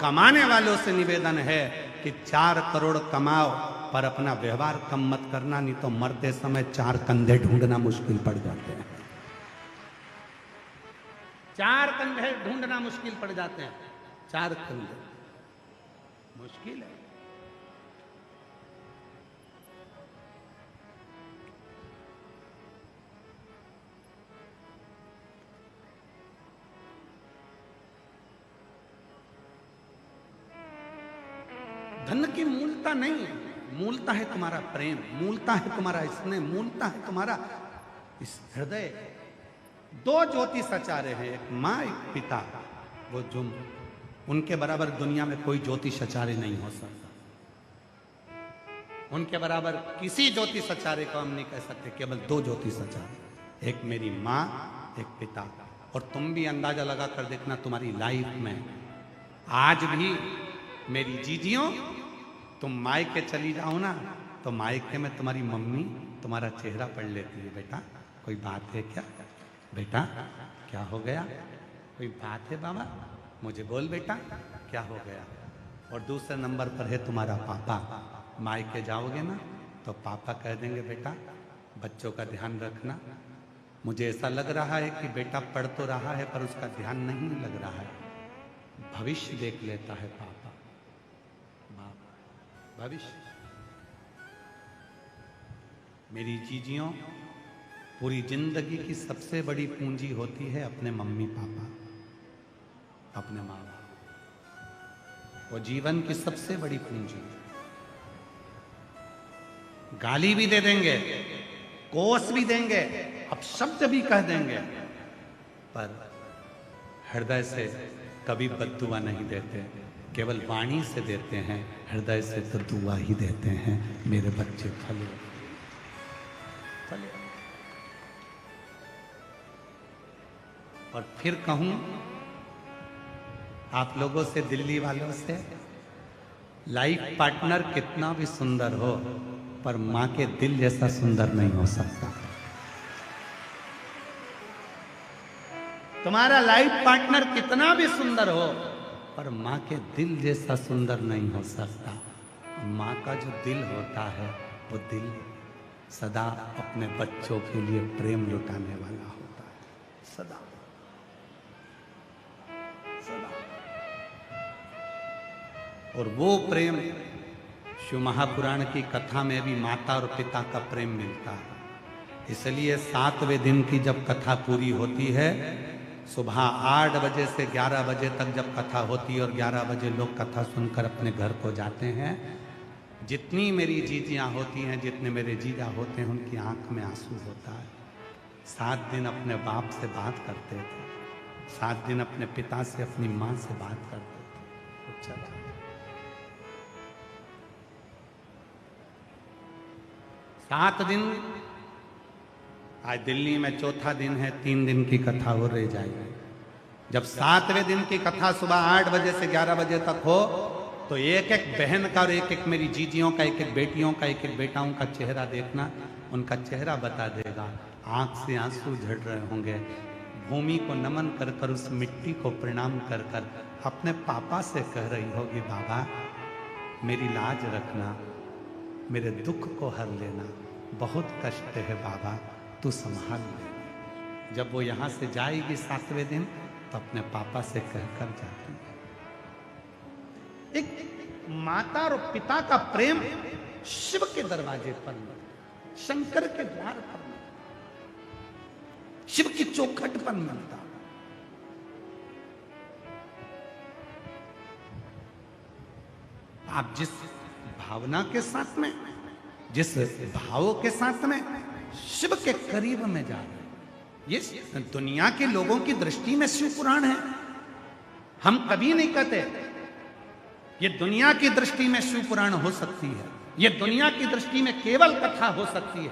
कमाने वालों से निवेदन है कि 4 करोड़ कमाओ, पर अपना व्यवहार कम मत करना, नहीं तो मरते समय 4 कंधे ढूंढना मुश्किल पड़ जाते हैं। 4 कंधे ढूंढना मुश्किल पड़ जाते हैं, 4 कंधे मुश्किल है। धन की मूलता नहीं है, मूलता है तुम्हारा प्रेम, मूलता है तुम्हारा स्नेह, मूलता है तुम्हारा इस हृदय। 2 ज्योति सचारे हैं, एक माँ एक पिता, वो जो उनके बराबर दुनिया में कोई ज्योति सचारे नहीं हो सकता, उनके बराबर किसी ज्योति सचारे को हम नहीं कह सकते, केवल 2 ज्योति सचारे, एक मेरी माँ एक पिता। और तुम भी अंदाजा लगा कर देखना तुम्हारी लाइफ में आज भी मेरी जीजियों, तुम मायके चली जाओ ना, तो मायके में तुम्हारी मम्मी तुम्हारा चेहरा पढ़ लेती है, बेटा कोई बात है क्या, बेटा क्या हो गया, कोई बात है बाबा, मुझे बोल बेटा क्या हो गया। और दूसरे नंबर पर है तुम्हारा पापा, मायके जाओगे ना तो पापा कह देंगे बेटा बच्चों का ध्यान रखना, मुझे ऐसा लग रहा है कि बेटा पढ़ तो रहा है पर उसका ध्यान नहीं लग रहा है, भविष्य देख लेता है पापा, भविष्य। मेरी जीजियों, पूरी जिंदगी की सबसे बड़ी पूंजी होती है अपने मम्मी पापा, अपने माँ बाप, वो जीवन की सबसे बड़ी पूंजी। गाली भी दे देंगे, कोस भी देंगे, अपशब्द भी कह देंगे, पर हृदय से कभी बद्दुआ नहीं देते, केवल वाणी से देते हैं, हृदय से तो दुआ ही देते हैं। मेरे बच्चे फले फले। और फिर कहूं आप लोगों से, दिल्ली वालों से, लाइफ पार्टनर कितना भी सुंदर हो पर मां के दिल जैसा सुंदर नहीं हो सकता। तुम्हारा लाइफ पार्टनर कितना भी सुंदर हो पर मां के दिल जैसा सुंदर नहीं हो सकता। मां का जो दिल होता है वो दिल सदा अपने बच्चों के लिए प्रेम लुटाने वाला होता है। सदा सदा। और वो प्रेम शिव महापुराण की कथा में भी माता और पिता का प्रेम मिलता है। इसलिए 7वें दिन की जब कथा पूरी होती है, सुबह 8 बजे से 11 बजे तक जब कथा होती है और 11 बजे लोग कथा सुनकर अपने घर को जाते हैं, जितनी मेरी जीजियाँ होती हैं, जितने मेरे जीजा होते हैं, उनकी आंख में आंसू होता है। 7 दिन अपने बाप से बात करते थे, 7 दिन अपने पिता से, अपनी माँ से बात करते थे। अच्छा, 7 दिन। आज दिल्ली में चौथा दिन है, 3 दिन की कथा हो रह जाएगी। जब 7वें दिन की कथा सुबह 8 बजे से 11 बजे तक हो तो एक एक बहन का और एक एक मेरी जीजियों का, एक एक बेटियों का, एक एक बेटाओं का चेहरा देखना, उनका चेहरा बता देगा। आंख से आंसू झड़ रहे होंगे। भूमि को नमन कर कर, उस मिट्टी को प्रणाम कर कर अपने पापा से कह रही होगी, बाबा मेरी लाज रखना, मेरे दुख को हर लेना, बहुत कष्ट है बाबा, तू संभाल ले। जब वो यहाँ से जाएगी 7वें दिन तो अपने पापा से कहकर जाती है। एक माता और पिता का प्रेम शिव के दरवाजे पर मिलता, शंकर के द्वार पर मिलता, शिव की चौखट पर मिलता। आप जिस भावना के साथ में, जिस भावों के साथ में शिव के करीब में जा रहे हैं, ये दुनिया के लोगों की दृष्टि में शिव पुराण है। हम कभी नहीं कहते ये दुनिया की दृष्टि में शिव पुराण हो सकती है, ये दुनिया की दृष्टि में केवल कथा हो सकती है,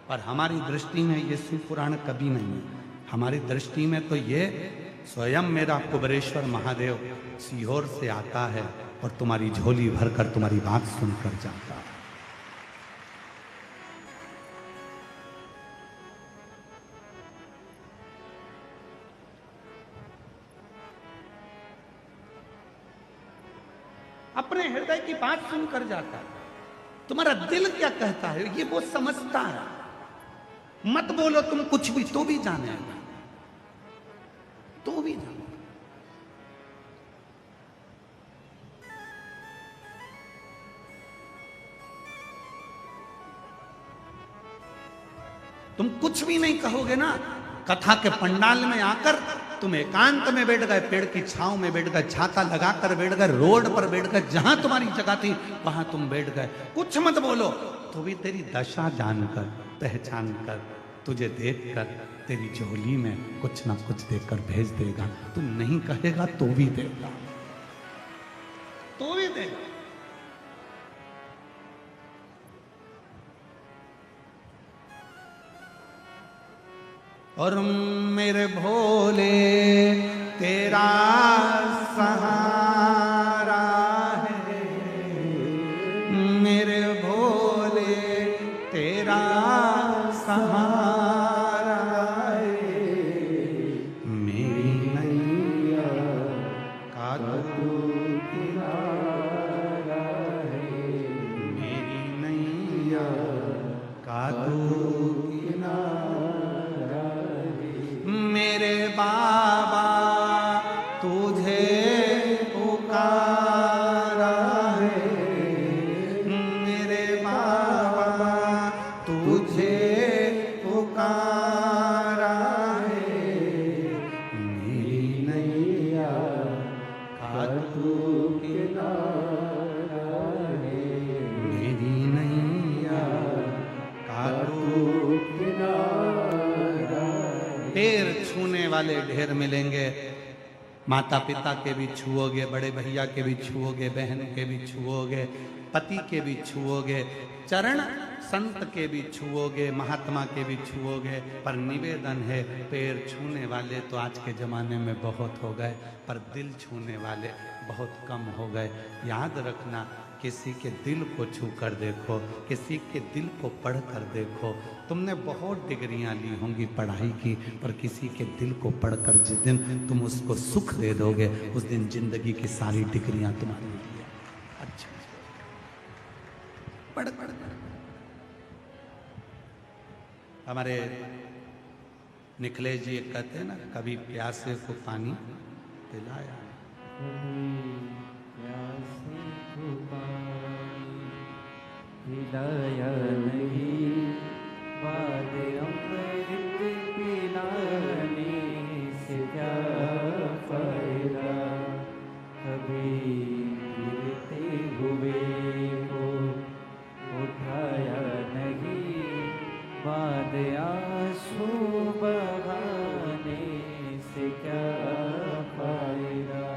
पर हमारी दृष्टि में ये शिव पुराण कभी नहीं है। हमारी दृष्टि में तो ये स्वयं मेरा कुबेरेश्वर महादेव सीहोर से आता है और तुम्हारी झोली भरकर तुम्हारी बात सुनकर जाता है। अपने हृदय की बात सुनकर जाता है। तुम्हारा दिल क्या कहता है ये वो समझता है। मत बोलो तुम कुछ भी, तो भी जानेगा, तो भी जानेगा। तुम कुछ भी नहीं कहोगे ना, कथा के पंडाल में आकर तुम एकांत में बैठ गए, पेड़ की छांव में बैठ गए, छाता लगाकर बैठ गए, रोड पर बैठ गए, जहां तुम्हारी जगह थी वहां तुम बैठ गए, कुछ मत बोलो, तो भी तेरी दशा जानकर, पहचान कर, तुझे देखकर तेरी झोली में कुछ ना कुछ देकर भेज देगा। तू नहीं कहेगा तो भी देगा, तो भी देगा। और मेरे भोले तेरा सहारा है, मेरे भोले तेरा सहारा है, मेरी नैया का तू किनारा है, मेरी नैया का तू मेरे बाबा तुझे पुकारा है, मेरे बाबा तुझे पुकारा है, मेरी नैया का तू किनारा है, मेरी नैया का तू किनारा। ढेर छूने वाले ढेर मिलेंगे, माता पिता के भी छुओगे, बड़े भैया के भी छुओगे, बहन के भी छुओगे, पति के भी छुओगे, चरण संत के भी छुओगे, महात्मा के भी छुओगे। पर निवेदन है, पैर छूने वाले तो आज के ज़माने में बहुत हो गए, पर दिल छूने वाले बहुत कम हो गए। याद रखना, किसी के दिल को छू कर देखो, किसी के दिल को पढ़ कर देखो। तुमने बहुत डिग्रियां ली होंगी पढ़ाई की, पर किसी के दिल को पढ़कर जिस दिन तुम उसको सुख दे दोगे, उस दिन जिंदगी की सारी डिग्रियां तुम्हारी लिए। अच्छा, पढ़ पढ़ पढ़। हमारे निखिलेश जी कहते हैं ना, कभी प्यासे को पानी पिलाया, पिलाया नहीं, बाद अमृत पिलाने से क्या फायदा। कभी गिरते हुए को उठाया नहीं, बाद आंसू बहाने से क्या फायदा।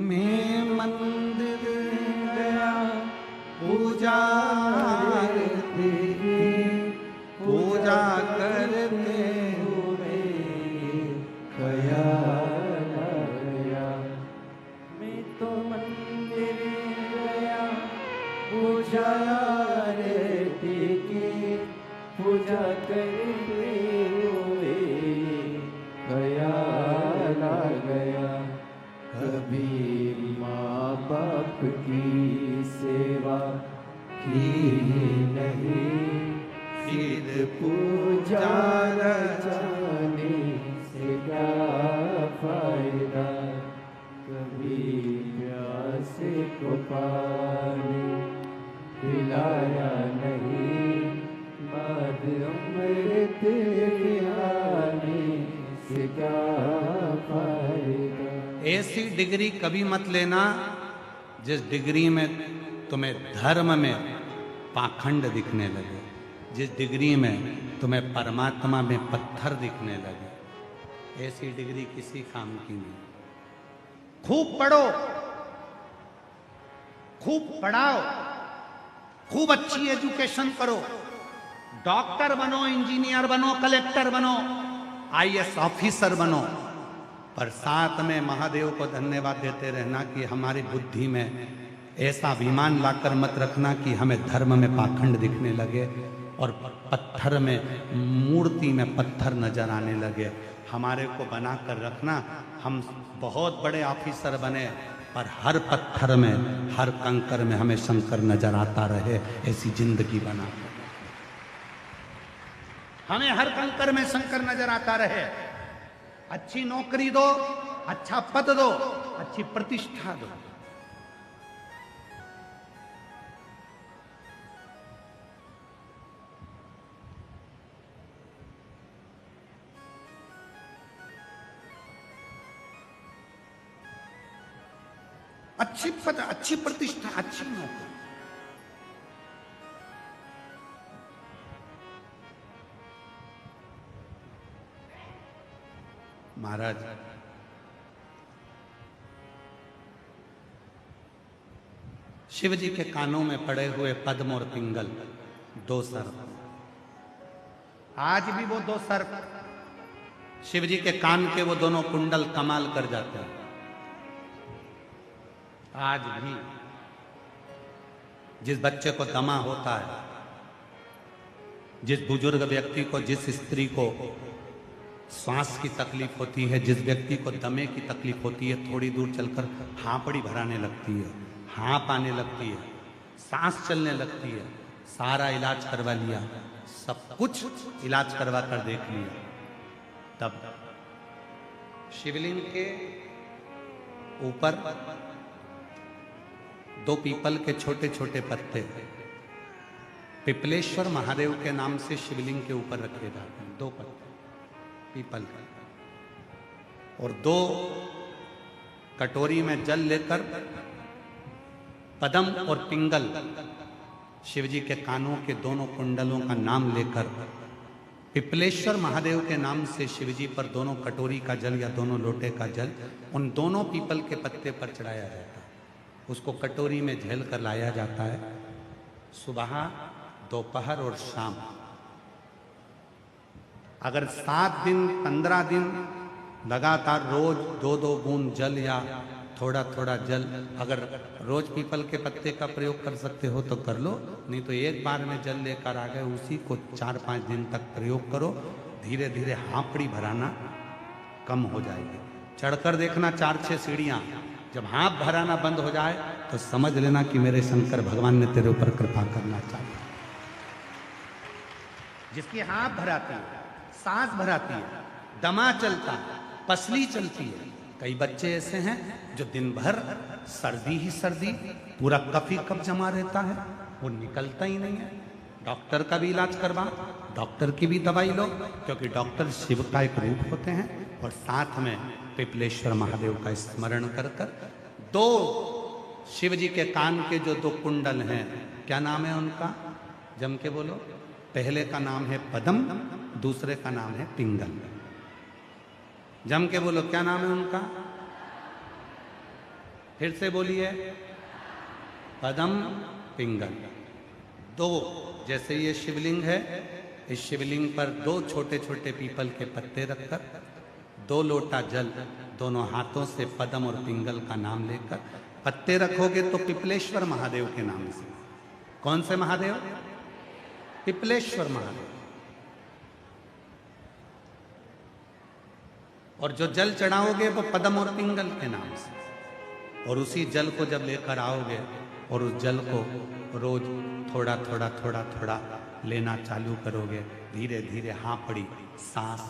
मैं मंदिर गया पूजा पूजा करते हुए ख्याल गया। मैं तो मंदिर गया पूजा पूजा करते हुए ख्याल गया। कभी माँ बाप की सेवा की नहीं, फिर पूजा जाने से क्या फायदा। कभी प्यासे को पानी पिलाया नहीं, बाद अमृत पिलाने से क्या फायदा। ऐसी डिग्री कभी मत लेना जिस डिग्री में तुम्हें धर्म में पाखंड दिखने लगे, जिस डिग्री में तुम्हें परमात्मा में पत्थर दिखने लगे। ऐसी डिग्री किसी काम की नहीं। खूब पढ़ो, खूब पढ़ाओ, खूब अच्छी एजुकेशन करो, डॉक्टर बनो, इंजीनियर बनो, कलेक्टर बनो, आईएएस ऑफिसर बनो, पर साथ में महादेव को धन्यवाद देते रहना कि हमारी बुद्धि में ऐसा अभिमान लाकर मत रखना कि हमें धर्म में पाखंड दिखने लगे और पत्थर में, मूर्ति में पत्थर नजर आने लगे। हमारे को बना कर रखना, हम बहुत बड़े ऑफिसर बने, पर हर पत्थर में, हर कंकर में हमें शंकर नजर आता रहे, ऐसी जिंदगी बना। हमें हर कंकर में शंकर नजर आता रहे। अच्छी नौकरी दो, अच्छा पद दो, अच्छी प्रतिष्ठा दो, अच्छी पद, अच्छी प्रतिष्ठा, अच्छी नौकरी। महाराज, शिव जी के कानों में पड़े हुए पद्म और पिंगल, दो सर्प, आज भी वो दो सर्प, शिव जी के कान के वो दोनों कुंडल कमाल कर जाते हैं। आज भी जिस बच्चे को दमा होता है, जिस बुजुर्ग व्यक्ति को, जिस स्त्री को श्वास की तकलीफ होती है, जिस व्यक्ति को दमे की तकलीफ होती है, थोड़ी दूर चलकर हांपड़ी भराने लगती है, हाँप आने लगती है, सांस चलने लगती है, सारा इलाज करवा लिया, सब कुछ इलाज करवा कर देख लिया, तब शिवलिंग के ऊपर दो पीपल के छोटे छोटे पत्ते पिपलेश्वर महादेव के नाम से शिवलिंग के ऊपर रखे जाते हैं। दो पत्ते पीपल का, और दो कटोरी में जल लेकर पद्म और पिंगल, शिवजी के कानों के दोनों कुंडलों का नाम लेकर पिपलेश्वर महादेव के नाम से शिवजी पर दोनों कटोरी का जल या दोनों लोटे का जल उन दोनों पीपल के पत्ते पर चढ़ाया जाता है। उसको कटोरी में झेल कर लाया जाता है सुबह, दोपहर और शाम। अगर 7 दिन 15 दिन लगातार रोज 2-2 बूंद जल या थोड़ा थोड़ा जल, अगर रोज पीपल के पत्ते का प्रयोग कर सकते हो तो कर लो, नहीं तो एक बार में जल लेकर आ गए उसी को 4-5 दिन तक प्रयोग करो। धीरे धीरे हाँपड़ी भराना कम हो जाएगी। चढ़कर देखना 4-6 सीढ़ियाँ, जब हाँप भराना बंद हो जाए तो समझ लेना कि मेरे शंकर भगवान ने तेरे ऊपर कृपा करना चाहिए। जिसकी हाँप भराती है, सांस भराती है, दमा चलता है, पसली चलती है। कई बच्चे ऐसे हैं जो दिन भर सर्दी ही सर्दी, पूरा कफ ही कफ जमा रहता है, वो निकलता ही नहीं है। डॉक्टर का भी इलाज करवा, डॉक्टर की भी दवाई लो, क्योंकि डॉक्टर शिव का एक रूप होते हैं। और साथ में पिपलेश्वर महादेव का स्मरण कर कर 2 शिव जी के कान के जो 2 कुंडल हैं, क्या नाम है उनका? जम के बोलो। पहले का नाम है पदम, दूसरे का नाम है पिंगल। जम के बोलो, क्या नाम है उनका? फिर से बोलिए, पदम पिंगल। 2, जैसे ये शिवलिंग है, इस शिवलिंग पर 2 छोटे छोटे पीपल के पत्ते रखकर 2 लोटा जल दोनों हाथों से पदम और पिंगल का नाम लेकर पत्ते रखोगे तो पिपलेश्वर महादेव के नाम से। कौन से महादेव? पिपलेश्वर महादेव। और जो जल चढ़ाओगे वो पदम और पिंगल के नाम से। और उसी जल को जब लेकर आओगे और उस जल को रोज थोड़ा थोड़ा थोड़ा थोड़ा लेना चालू करोगे, धीरे धीरे हाँपड़ी, सांस,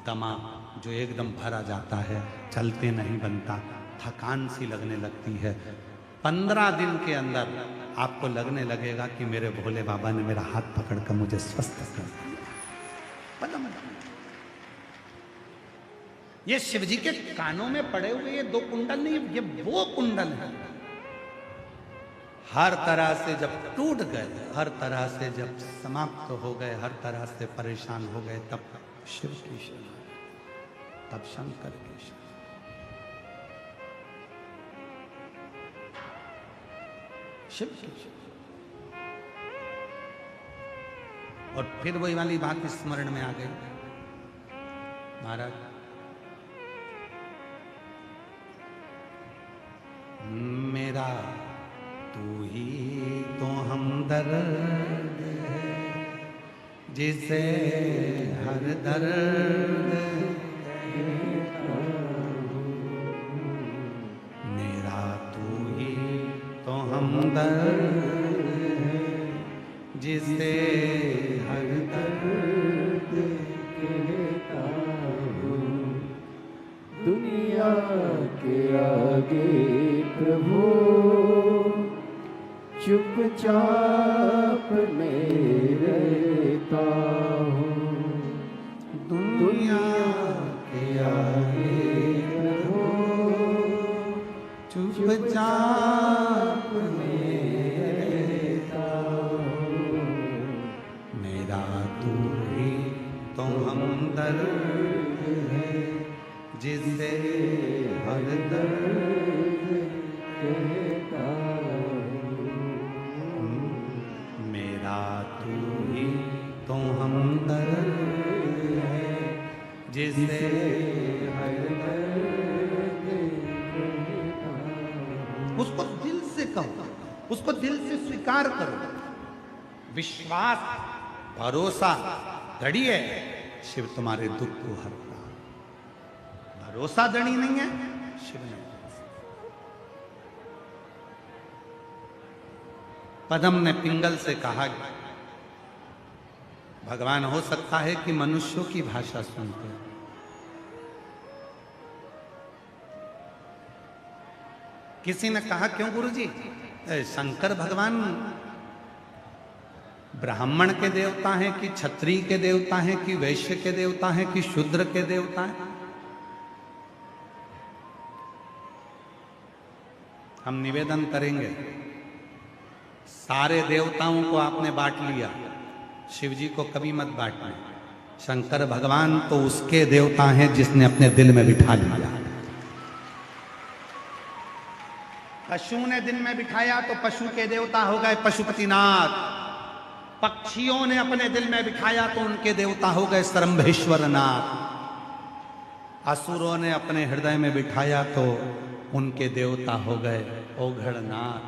दमा जो एकदम भरा जाता है, चलते नहीं बनता, थकान सी लगने लगती है। 15 दिन के अंदर आपको लगने लगेगा कि मेरे भोले बाबा ने मेरा हाथ पकड़कर मुझे स्वस्थ कर दिया। पदम। ये शिवजी के कानों में पड़े हुए ये 2 कुंडल नहीं, ये वो कुंडल है। हर तरह से जब टूट गए, हर तरह से जब समाप्त हो गए, हर तरह से परेशान हो गए, तब शिव की शरण, तब शंकर की शरण। शिव की शरण। और फिर वही वाली बात स्मरण में आ गई, महाराज मेरा तू ही तो हमदर्द है, जिसे हर दर्द मेरा तू ही तो हमदर्द है, जिसे हर दर्द कहता हूँ। दुनिया के आगे प्रभु चुपचाप में रहता हूँ। दुनिया के आगे प्रभु चुपचाप में रहता हूँ। मेरा तू ही तो हमदर्द है, जिसे हर दर्द कहता मेरा तू ही तो हमदर्द है, जिसे हर दर्द कहता। उसको दिल से कहो, उसको दिल से स्वीकार करो। विश्वास, भरोसा दृढ़ है, शिव तुम्हारे दुख को हर रहा। भरोसा दृढ़ नहीं है, शिव ने। पदम ने पिंगल से कहा, भगवान हो सकता है कि मनुष्यों की भाषा सुनते हैं। किसी ने कहा, क्यों गुरुजी? शंकर भगवान ब्राह्मण के देवता हैं कि क्षत्रिय के देवता हैं कि वैश्य के देवता हैं कि शूद्र के देवता हैं? हम निवेदन करेंगे, सारे देवताओं को आपने बांट लिया, शिव जी को कभी मत बांटना। शंकर भगवान तो उसके देवता हैं जिसने अपने दिल में बिठा लिया। पशु ने दिल में बिठाया तो पशु के देवता हो गए पशुपतिनाथ। पक्षियों ने अपने दिल में बिठाया तो उनके देवता हो गए सरंभेश्वरनाथ। असुरों ने अपने हृदय में बिठाया तो उनके देवता हो गए ओघड़नाथ।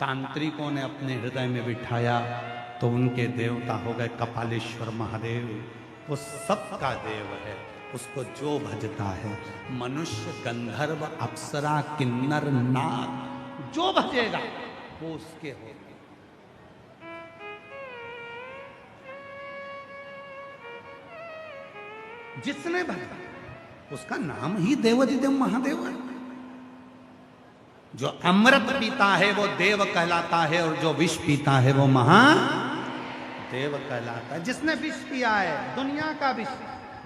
तांत्रिकों ने अपने हृदय में बिठाया तो उनके देवता हो गए कपालेश्वर महादेव। वो सबका देव है, उसको जो भजता है, मनुष्य गंधर्व अप्सरा किन्नर नाग, जो भजेगा वो उसके हो। जिसने भजा उसका नाम ही देवाधिदेव महादेव है। जो अमृत पीता है वो देव कहलाता है और जो विष पीता है वो महादेव कहलाता है। जिसने विष पिया है, दुनिया का विष,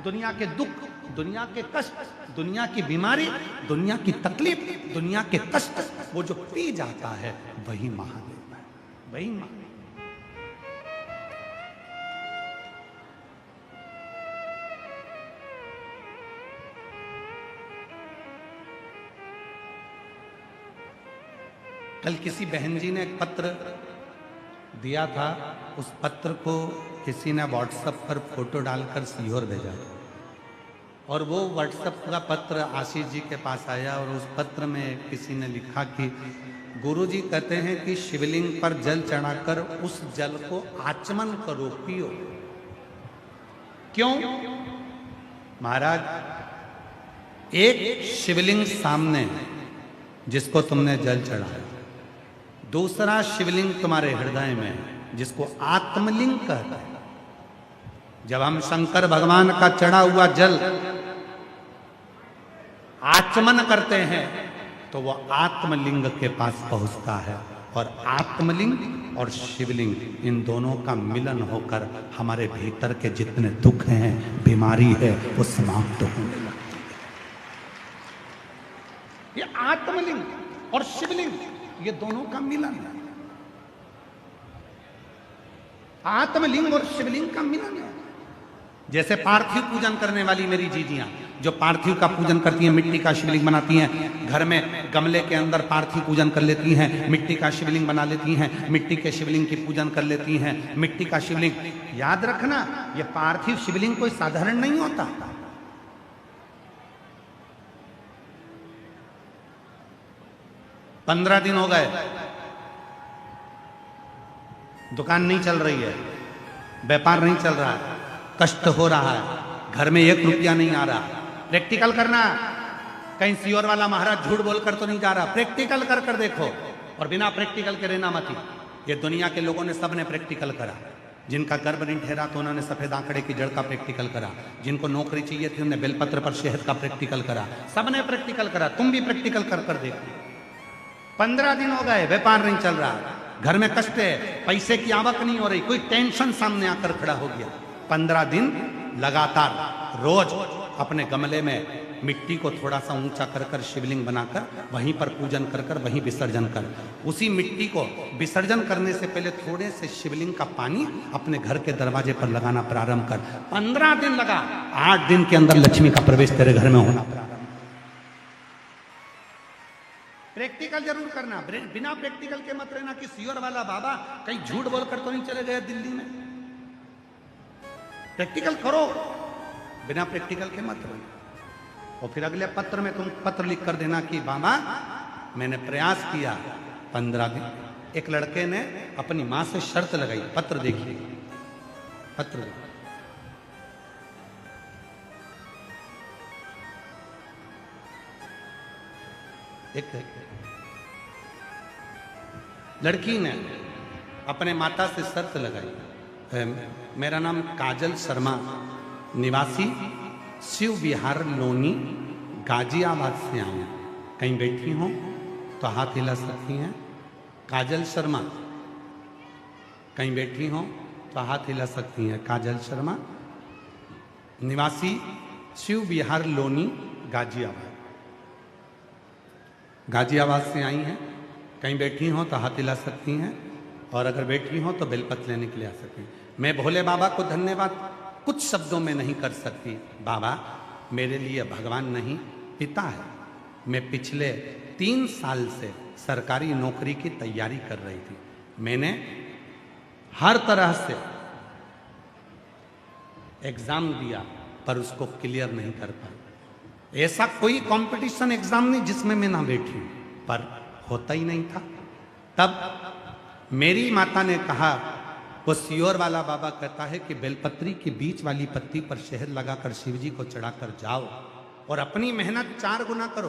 दुनिया के दुख, दुनिया के कष्ट, दुनिया की बीमारी, दुनिया की तकलीफ, दुनिया के कष्ट, वो जो पी जाता है वही महादेव है, वही महादेव। कल किसी बहन जी ने एक पत्र दिया था, उस पत्र को किसी ने व्हाट्सएप पर फोटो डालकर सीहोर भेजा और वो व्हाट्सएप का पत्र आशीष जी के पास आया और उस पत्र में किसी ने लिखा कि गुरुजी कहते हैं कि शिवलिंग पर जल चढ़ाकर उस जल को आचमन करो, पियो। क्यों? महाराज, एक शिवलिंग सामने है जिसको तुमने जल चढ़ाया, दूसरा शिवलिंग तुम्हारे हृदय में है जिसको आत्मलिंग कहते हैं। जब हम शंकर भगवान का चढ़ा हुआ जल आचमन करते हैं तो वो आत्मलिंग के पास पहुंचता है और आत्मलिंग और शिवलिंग, इन दोनों का मिलन होकर हमारे भीतर के जितने दुख हैं, बीमारी है, वो समाप्त होने लगती है। ये आत्मलिंग और शिवलिंग, ये दोनों का मिलन है। आत्मलिंग और शिवलिंग का मिलन है। जैसे पार्थिव पूजन करने वाली मेरी जीजियां जो पार्थिव का पूजन करती हैं, मिट्टी का शिवलिंग बनाती हैं, घर में गमले के अंदर पार्थिव पूजन कर लेती हैं, मिट्टी का शिवलिंग बना लेती हैं, मिट्टी के शिवलिंग की पूजन कर लेती हैं। मिट्टी का शिवलिंग, याद रखना, ये पार्थिव शिवलिंग कोई साधारण नहीं होता। पंद्रह दिन हो गए, दुकान नहीं चल रही है, व्यापार नहीं चल रहा है, कष्ट हो रहा है, घर में 1 रुपया नहीं आ रहा। प्रैक्टिकल करना, कहीं सीहोर वाला महाराज झूठ बोलकर तो नहीं जा रहा, प्रैक्टिकल कर कर देखो। और बिना प्रैक्टिकल के रहना मत। ये दुनिया के लोगों ने सबने प्रैक्टिकल करा। जिनका गर्भ नहीं ठहरा तो उन्होंने सफेद आंकड़े की जड़ का प्रैक्टिकल करा, जिनको नौकरी चाहिए थी उन्होंने बेलपत्र पर शहद का प्रैक्टिकल करा, सबने प्रैक्टिकल करा। तुम भी प्रैक्टिकल कर कर देखो। 15 दिन हो गए, व्यापार नहीं चल रहा, घर में कष्ट है, पैसे की आवक नहीं हो रही, कोई टेंशन सामने आकर खड़ा हो गया। 15 दिन लगातार रोज अपने गमले में मिट्टी को थोड़ा सा ऊंचा कर कर शिवलिंग बनाकर वहीं पर पूजन कर कर वहीं विसर्जन कर। उसी मिट्टी को विसर्जन करने से पहले थोड़े से शिवलिंग का पानी अपने घर के दरवाजे पर लगाना प्रारंभ कर। 15 दिन लगा, 8 दिन के अंदर लक्ष्मी का प्रवेश तेरे घर में होना प्रारंभ। प्रैक्टिकल जरूर करना, बिना प्रैक्टिकल के मत रहना कि सीहोर वाला बाबा कहीं झूठ बोलकर तो नहीं चले गए दिल्ली में। प्रैक्टिकल करो, बिना प्रैक्टिकल के मत रहना। और फिर अगले पत्र में तुम पत्र लिख कर देना कि बाबा मैंने प्रयास किया 15 दिन। एक लड़के ने अपनी मां से शर्त लगाई, पत्र देखिए, पत्र देखिए। एक लड़की ने अपने माता से शर्त लगाई, मेरा नाम काजल शर्मा, निवासी शिव विहार लोनी, गाजियाबाद से आई हैं, कहीं बैठी हो तो हाथ हिला सकती हैं। काजल शर्मा, कहीं बैठी हो तो हाथ हिला सकती हैं। काजल शर्मा, निवासी शिव विहार लोनी, गाजियाबाद, गाजियाबाद से आई हैं, कहीं बैठी हो तो हाथ हिला सकती हैं, और अगर बैठी हो तो बेलपत्र लेने के लिए आ सकती हैं। मैं भोले बाबा को धन्यवाद कुछ शब्दों में नहीं कर सकती। बाबा मेरे लिए भगवान नहीं पिता है। मैं पिछले 3 साल से सरकारी नौकरी की तैयारी कर रही थी। मैंने हर तरह से एग्जाम दिया पर उसको क्लियर नहीं कर पाई। ऐसा कोई कंपटीशन एग्जाम नहीं जिसमें मैं ना बैठी हूं, पर होता ही नहीं था। तब मेरी माता ने कहा, वो सियोर वाला बाबा कहता है कि बेलपत्री की बीच वाली पत्ती पर शहद लगाकर शिव जी को चढ़ाकर जाओ और अपनी मेहनत 4 गुना करो,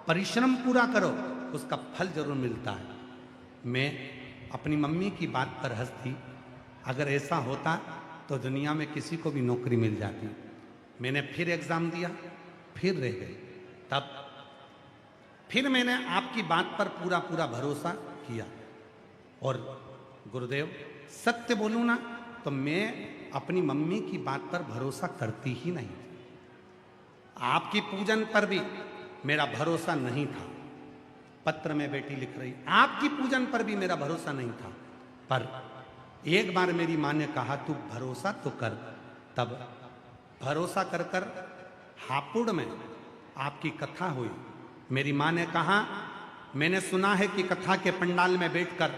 परिश्रम पूरा करो, उसका फल जरूर मिलता है। मैं अपनी मम्मी की बात पर हंसती। अगर ऐसा होता तो दुनिया में किसी को भी नौकरी मिल जाती। मैंने फिर एग्जाम दिया, फिर रह गई। तब फिर मैंने आपकी बात पर पूरा पूरा भरोसा किया। और गुरुदेव सत्य बोलूं ना तो मैं अपनी मम्मी की बात पर भरोसा करती ही नहीं। आपकी पूजन पर भी मेरा भरोसा नहीं था। पत्र में बेटी लिख रही, आपकी पूजन पर भी मेरा भरोसा नहीं था। पर एक बार मेरी माँ ने कहा तू भरोसा तो कर। तब भरोसा कर कर हापुड़ में आपकी कथा हुई। मेरी माँ ने कहा, मैंने सुना है कि कथा के पंडाल में बैठकर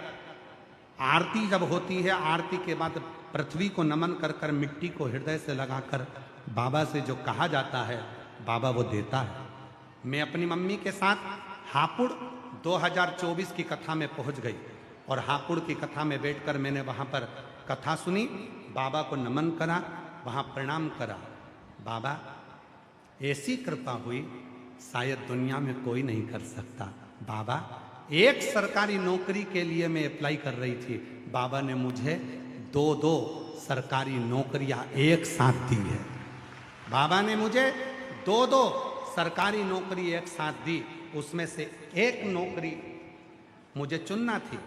आरती जब होती है, आरती के बाद पृथ्वी को नमन कर कर मिट्टी को हृदय से लगाकर बाबा से जो कहा जाता है बाबा वो देता है। मैं अपनी मम्मी के साथ हापुड़ 2024 की कथा में पहुंच गई और हापुड़ की कथा में बैठकर मैंने वहां पर कथा सुनी, बाबा को नमन करा, वहां प्रणाम करा। बाबा ऐसी कृपा हुई शायद दुनिया में कोई नहीं कर सकता। बाबा एक सरकारी नौकरी के लिए मैं अप्लाई कर रही थी, बाबा ने मुझे 2 सरकारी नौकरियां एक साथ दी है। बाबा ने मुझे 2 सरकारी नौकरी एक साथ दी। उसमें से एक नौकरी मुझे चुनना थी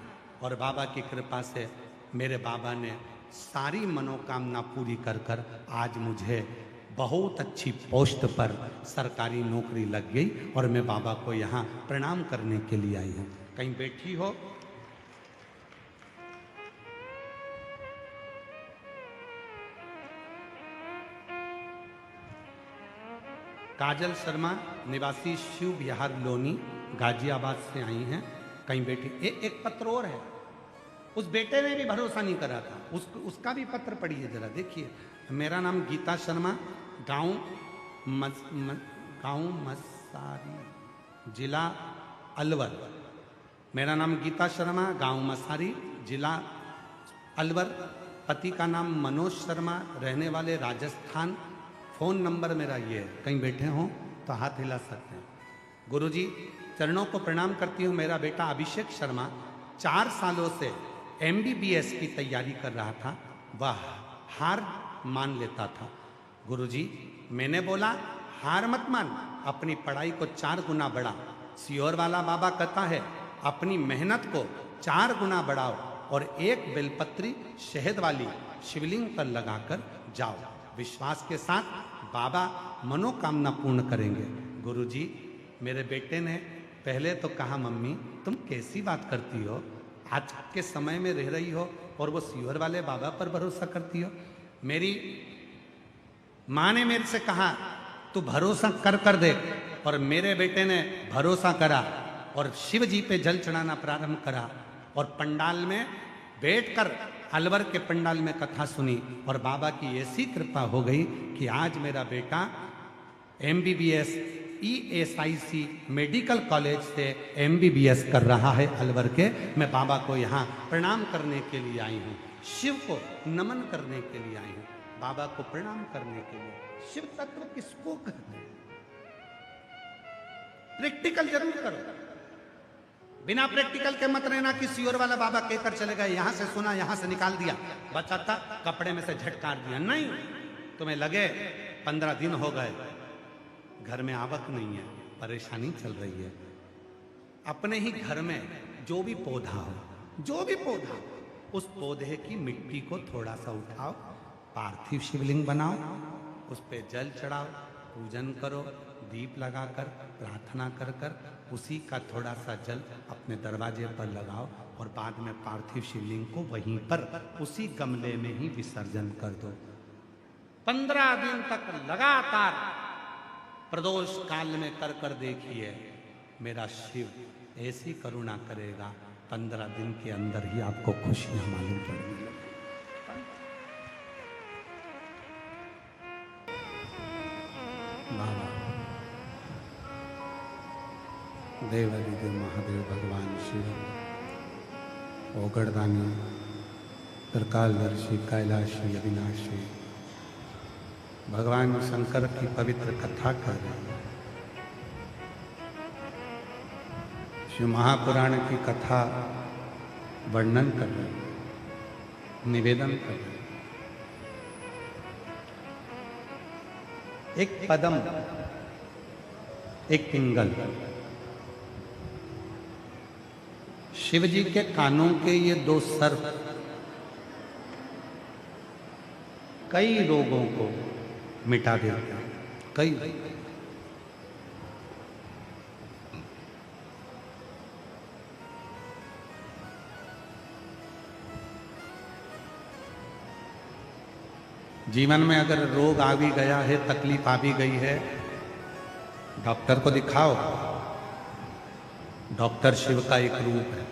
और बाबा की कृपा से मेरे बाबा ने सारी मनोकामना पूरी कर कर आज मुझे बहुत अच्छी पोस्ट पर सरकारी नौकरी लग गई और मैं बाबा को यहाँ प्रणाम करने के लिए आई हूँ। कहीं बैठी हो काजल शर्मा निवासी शिव विहार लोनी गाजियाबाद से आई हैं। कहीं बैठी एक पत्र और है, उस बेटे ने भी भरोसा नहीं करा था, उसका भी पत्र पढ़िए जरा, देखिए। मेरा नाम गीता शर्मा, गांव मसारी, जिला अलवर। मेरा नाम गीता शर्मा, गांव मसारी, जिला अलवर। पति का नाम मनोज शर्मा, रहने वाले राजस्थान। फ़ोन नंबर मेरा ये है। कहीं बैठे हों तो हाथ हिला सकते हैं। गुरुजी चरणों को प्रणाम करती हूँ। मेरा बेटा अभिषेक शर्मा 4 सालों से MBBS की तैयारी कर रहा था, वह हार मान लेता था। गुरुजी मैंने बोला हार मत मान, अपनी पढ़ाई को 4 गुना बढ़ा। सियोर वाला बाबा कहता है अपनी मेहनत को 4 गुना बढ़ाओ और एक बेलपत्री शहद वाली शिवलिंग पर लगाकर जाओ। विश्वास के साथ बाबा मनोकामना पूर्ण करेंगे। गुरुजी मेरे बेटे ने पहले तो कहा मम्मी तुम कैसी बात करती हो, आज के समय में रह रही हो और वो सियोर वाले बाबा पर भरोसा करती हो। मेरी माँ ने मेरे से कहा तू भरोसा कर देख, और मेरे बेटे ने भरोसा करा और शिव जी पे जल चढ़ाना प्रारंभ करा और पंडाल में बैठकर अलवर के पंडाल में कथा सुनी और बाबा की ऐसी कृपा हो गई कि आज मेरा बेटा MBBS ESIC मेडिकल कॉलेज से MBBS कर रहा है अलवर के। मैं बाबा को यहाँ प्रणाम करने के लिए आई हूँ, शिव को नमन करने के लिए आई हूँ, बाबा को प्रणाम करने के लिए। शिव तत्व किसको कहते हैं? प्रैक्टिकल जरूर करो, बिना प्रैक्टिकल के मत रहना कि सियोर वाला बाबा कहकर चले गए, यहां से सुना यहां से निकाल दिया, बच्चा था कपड़े में से झटकार दिया। नहीं, तुम्हें लगे 15 दिन हो गए, घर में आवक नहीं है, परेशानी चल रही है। अपने ही घर में जो भी पौधा हो, उस पौधे की मिट्टी को थोड़ा सा उठाओ, पार्थिव शिवलिंग बनाओ, उस पे जल चढ़ाओ, पूजन करो, दीप लगाकर प्रार्थना कर कर उसी का थोड़ा सा जल अपने दरवाजे पर लगाओ और बाद में पार्थिव शिवलिंग को वहीं पर उसी गमले में ही विसर्जन कर दो। 15 दिन तक लगातार प्रदोष काल में कर देखिए, मेरा शिव ऐसी करुणा करेगा, 15 दिन के अंदर ही आपको खुशियां मालूम पड़ेंगी। बाबा देवादिदेव महादेव भगवान शिव, ओगड़दानी, त्रिकालदर्शी, कैलाशी, अविनाशी भगवान शंकर की पवित्र कथा कर रहे हैं। शिव महापुराण की कथा वर्णन कर रहे हैं, निवेदन कर रहे हैं। एक पदम, एक पिंगल, शिव जी के कानों के ये 2 सर्प कई रोगों को मिटा देते हैं। कई जीवन में अगर रोग आ भी गया है, तकलीफ आ भी गई है, डॉक्टर को दिखाओ। डॉक्टर शिव का एक रूप है,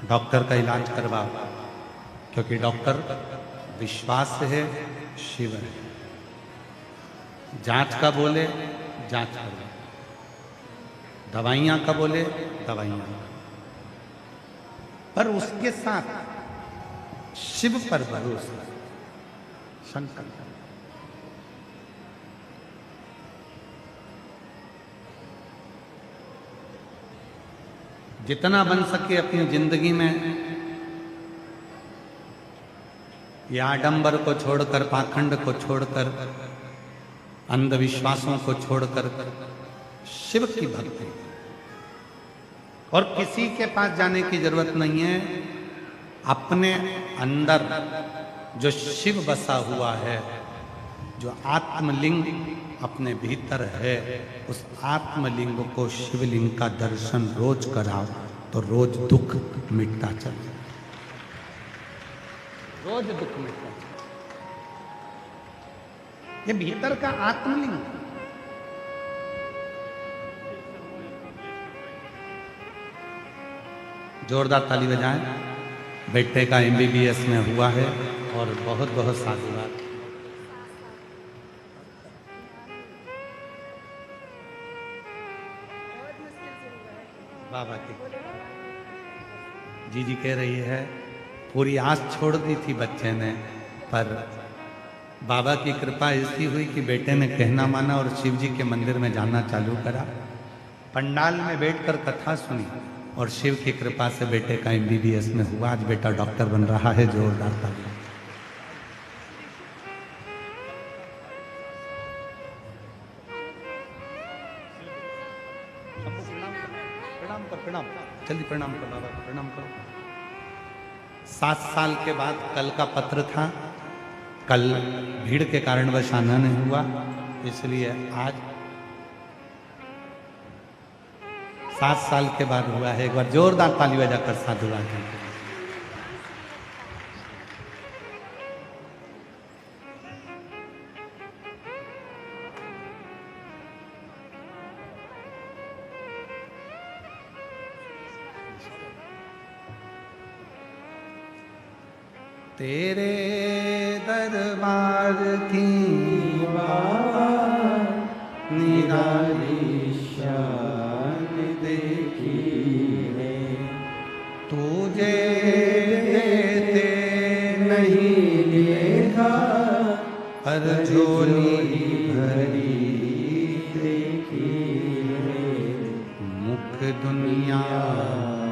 डॉक्टर का इलाज करवाओ, क्योंकि डॉक्टर विश्वास है, शिव है। जांच का बोले जांच करो, दवाइयां का बोले दवाइयां, पर उसके साथ शिव पर भरोसा, शंकर। जितना बन सके अपनी जिंदगी में ये आडंबर को छोड़कर, पाखंड को छोड़कर, अंधविश्वासों को छोड़कर शिव की भक्ति, और किसी के पास जाने की जरूरत नहीं है। अपने अंदर जो शिव बसा हुआ है, जो आत्मलिंग अपने भीतर है, उस आत्मलिंग को, शिवलिंग का दर्शन रोज कराओ तो रोज दुख मिटता चले, रोज दुख मिटता चले। ये भीतर का आत्मलिंग। जोरदार ताली बजाएं। बेटे का MBBS में हुआ है और बहुत बहुत साधुवाद। बाबा की जी कह रही है, पूरी आस छोड़ दी थी बच्चे ने, पर बाबा की कृपा ऐसी हुई कि बेटे ने कहना माना और शिव जी के मंदिर में जाना चालू करा। पंडाल में बैठकर कथा सुनी और शिव की कृपा से बेटे का MBBS में हुआ। आज बेटा डॉक्टर बन रहा है। जोरदार ताली। प्रणाम कर, प्रणाम, जल्दी प्रणाम करो बाबा, प्रणाम करो। 7 साल के बाद कल का पत्र था, कल भीड़ के कारणवश आना नहीं हुआ, इसलिए आज 7 साल के बाद हुआ है। एक बार जोरदार ताली बजाकर साधुवाद करें। तेरे दरबार की निराली शान देखी है, तुझे देते नहीं देखा, हर झोली भरी देखी है, मुख दुनिया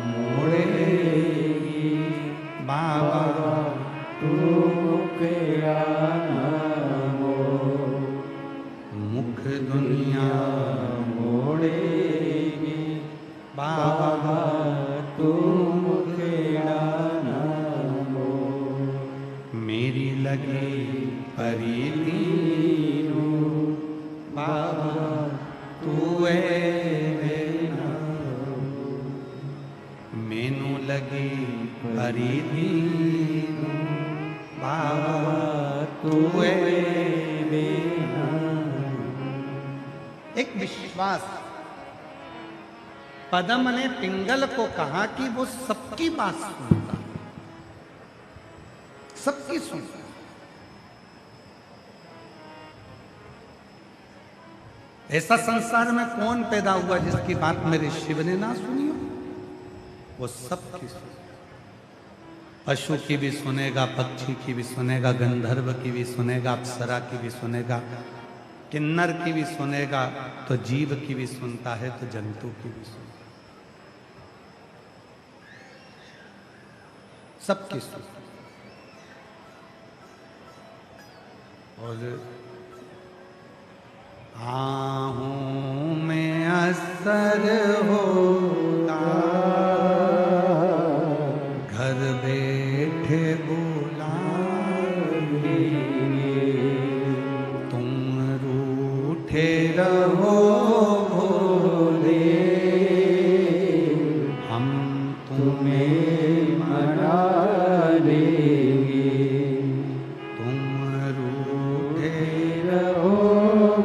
मोड़ेगी बाबा तू मुख दुनिया मोड़ेगी बाबा तू मेरी लगी परीती बाबा तू मैनू लगी परीती बाबा तुए बिना। एक विश्वास। पदम ने पिंगल को कहा कि वो सबकी बात सुनता, सबकी सुनता। ऐसा संसार में कौन पैदा हुआ जिसकी बात मेरे शिव ने ना सुनी हो? वो सबकी सुनेगा। पशु की भी सुनेगा, पक्षी की भी सुनेगा, गंधर्व की भी सुनेगा, अप्सरा की भी सुनेगा, किन्नर की भी सुनेगा, तो जीव की भी सुनता है, तो जंतु की भी सुनता है, सबकी सुनता है। और आहूं में असर होगा, घर बैठे बुलाएंगे, तुम रूठे रहो भोले, हम तुम्हें मना देंगे। तुम रूठे रहो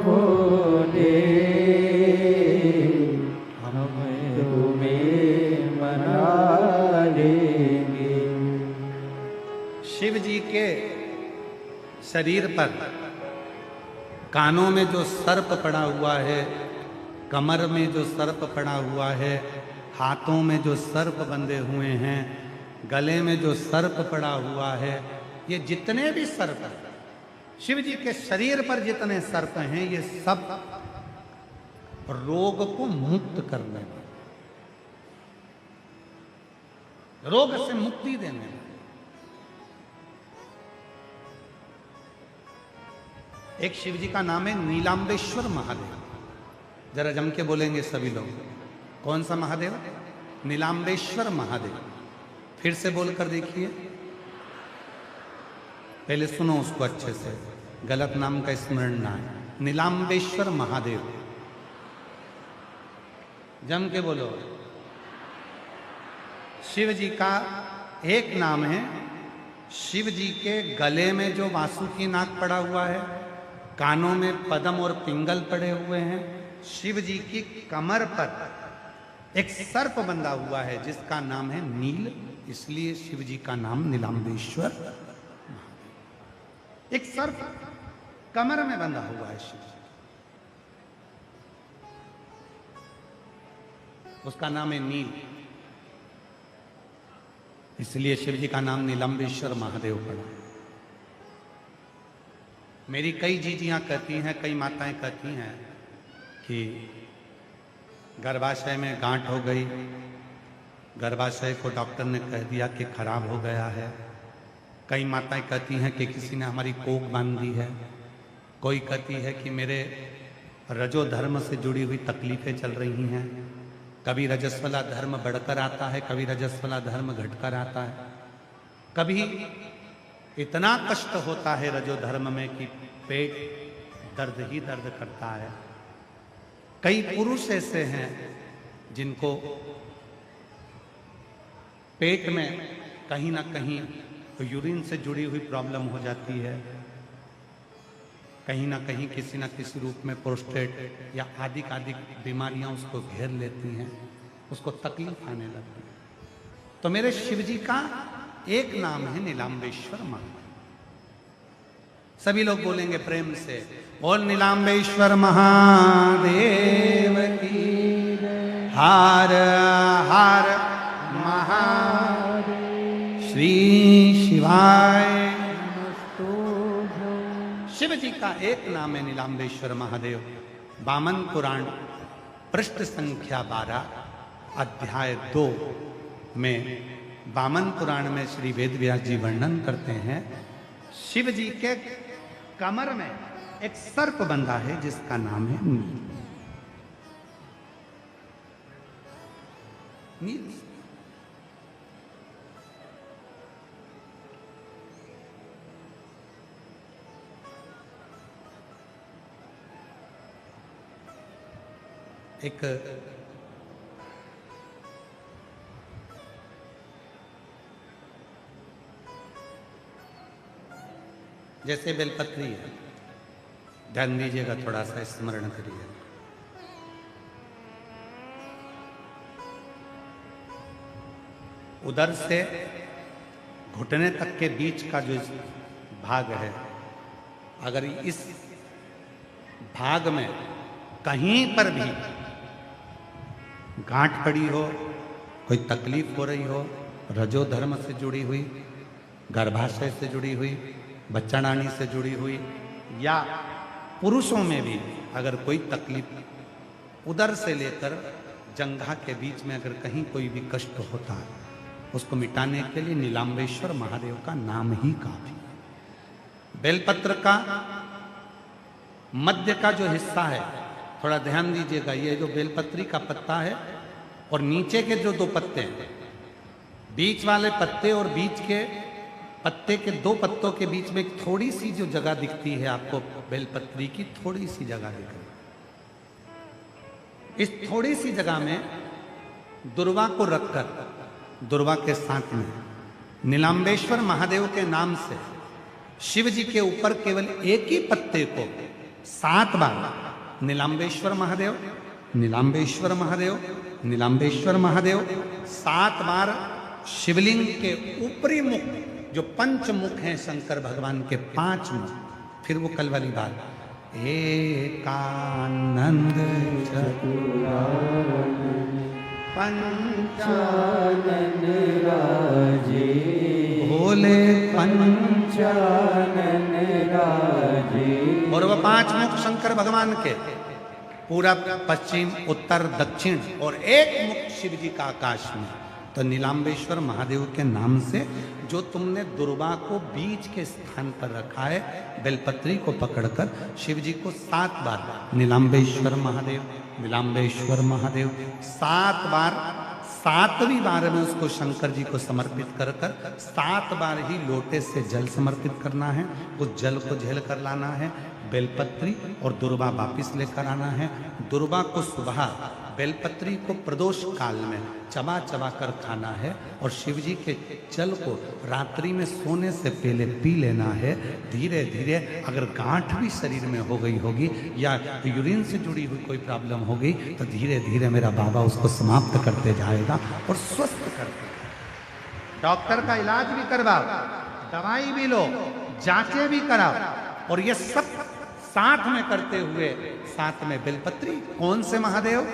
भोले, हम तुम्हें मना देंगे। शिव जी के शरीर पर कानों में जो सर्प पड़ा हुआ है, कमर में जो सर्प पड़ा हुआ है, हाथों में जो सर्प बंधे हुए हैं, गले में जो सर्प पड़ा हुआ है, ये जितने भी सर्प हैं, शिव जी के शरीर पर जितने सर्प हैं, ये सब रोग को मुक्त करने वाले, रोग से मुक्ति देने वाले। एक शिव जी का नाम है नीलांबेश्वर महादेव। जरा जम के बोलेंगे सभी लोग, कौन सा महादेव? नीलांबेश्वर महादेव। फिर से बोलकर देखिए, पहले सुनो उसको अच्छे से, गलत नाम का स्मरण ना है। नीलांबेश्वर महादेव, जम के बोलो। शिव जी का एक नाम है। शिव जी के गले में जो वासुकी नाग पड़ा हुआ है, कानों में पदम और पिंगल पड़े हुए हैं, शिव जी की कमर पर एक सर्प बंधा हुआ है जिसका नाम है नील, इसलिए शिव जी का नाम नीलांबेश्वर। एक सर्प कमर में बंधा हुआ है शिव जी, उसका नाम है नील, इसलिए शिव जी का नाम नीलांबेश्वर महादेव पड़ा। मेरी कई जीजियां कहती हैं, कई माताएं कहती हैं कि गर्भाशय में गांठ हो गई, गर्भाशय को डॉक्टर ने कह दिया कि खराब हो गया है। कई माताएं कहती हैं कि किसी ने हमारी कोख बांध दी है। कोई कहती है कि मेरे रजो धर्म से जुड़ी हुई तकलीफें चल रही हैं, कभी रजस्वला धर्म बढ़कर आता है, कभी रजस्वला धर्म घटकर आता है, कभी इतना कष्ट होता है रजो धर्म में कि पेट दर्द ही दर्द करता है। कई पुरुष ऐसे हैं जिनको पेट में कहीं ना कहीं यूरिन से जुड़ी हुई प्रॉब्लम हो जाती है, कहीं ना कहीं किसी न किसी रूप में प्रोस्टेट या आदि बीमारियां उसको घेर लेती हैं, उसको तकलीफ आने लगती है। तो मेरे शिव जी का एक नाम है नीलांबेश्वर महादेव। सभी लोग बोलेंगे प्रेम से, बोल नीलांबेश्वर महादेव की, हार हार महादेव, श्री शिवाय। शिव जी का एक नाम है नीलांबेश्वर महादेव। वामन पुराण पृष्ठ संख्या 12 अध्याय 2 में वामन पुराण में श्री वेदव्यास जी वर्णन करते हैं, शिव जी के कमर में एक सर्प बंधा है जिसका नाम है नील। नील एक जैसे बेलपत्री है, ध्यान दीजिएगा, थोड़ा सा स्मरण करिए। उधर से घुटने तक के बीच का जो भाग है, अगर इस भाग में कहीं पर भी गांठ पड़ी हो, कोई तकलीफ हो रही हो, रजो धर्म से जुड़ी हुई, गर्भाशय से जुड़ी हुई, बच्चाडानी से जुड़ी हुई, या पुरुषों में भी अगर कोई तकलीफ उधर से लेकर जंघा के बीच में अगर कहीं कोई भी कष्ट होता है, उसको मिटाने के लिए नीलांबेश्वर महादेव का नाम ही काफी है। बेलपत्र का मध्य का जो हिस्सा है, थोड़ा ध्यान दीजिएगा, ये जो बेलपत्री का पत्ता है और नीचे के जो दो पत्ते हैं, बीच वाले पत्ते और बीच के पत्ते के दो पत्तों के बीच में थोड़ी सी जो जगह दिखती है आपको, बेलपत्री की थोड़ी सी जगह दिख रही है। इस थोड़ी सी जगह में दुर्वा को रखकर, दुर्वा के साथ में नीलांबेश्वर महादेव के नाम से शिव जी के ऊपर केवल एक ही पत्ते को 7 बार नीलांबेश्वर महादेव, नीलांबेश्वर महादेव, नीलांबेश्वर महादेव 7 बार शिवलिंग के ऊपरी मुख, जो पंच मुख हैं शंकर भगवान के 5 मुख, फिर वो कल वाली बात, एकानंद पंचानन राजे, भोले पंचानन राजे। और वह 5 मुख शंकर भगवान के, पूरब, पश्चिम, उत्तर, दक्षिण, और एक मुख शिव जी का आकाश में। तो नीलांबेश्वर महादेव के नाम से जो तुमने दुर्वा को बीच के स्थान पर रखा है, बेलपत्री को पकड़कर शिव जी को 7 बार नीलांबेश्वर महादेव, नीलांबेश्वर महादेव 7 बार, 7वीं बार में उसको शंकर जी को समर्पित कर 7 बार ही लोटे से जल समर्पित करना है। उस जल को झेल कर लाना है, बेलपत्री और दुर्वा वापिस लेकर आना है। दुर्वा को सुबह, बेलपत्री को प्रदोष काल में चबा चबा कर खाना है, और शिव जी के जल को रात्रि में सोने से पहले पी लेना है। धीरे धीरे अगर गांठ भी शरीर में हो गई होगी या यूरिन से जुड़ी हुई कोई प्रॉब्लम हो गई, तो धीरे धीरे मेरा बाबा उसको समाप्त करते जाएगा और स्वस्थ करते। डॉक्टर का इलाज भी करवाओ, दवाई भी लो, जांचें भी कराओ, और ये सब साथ में करते हुए साथ में बेलपत्री। कौन से महादेव?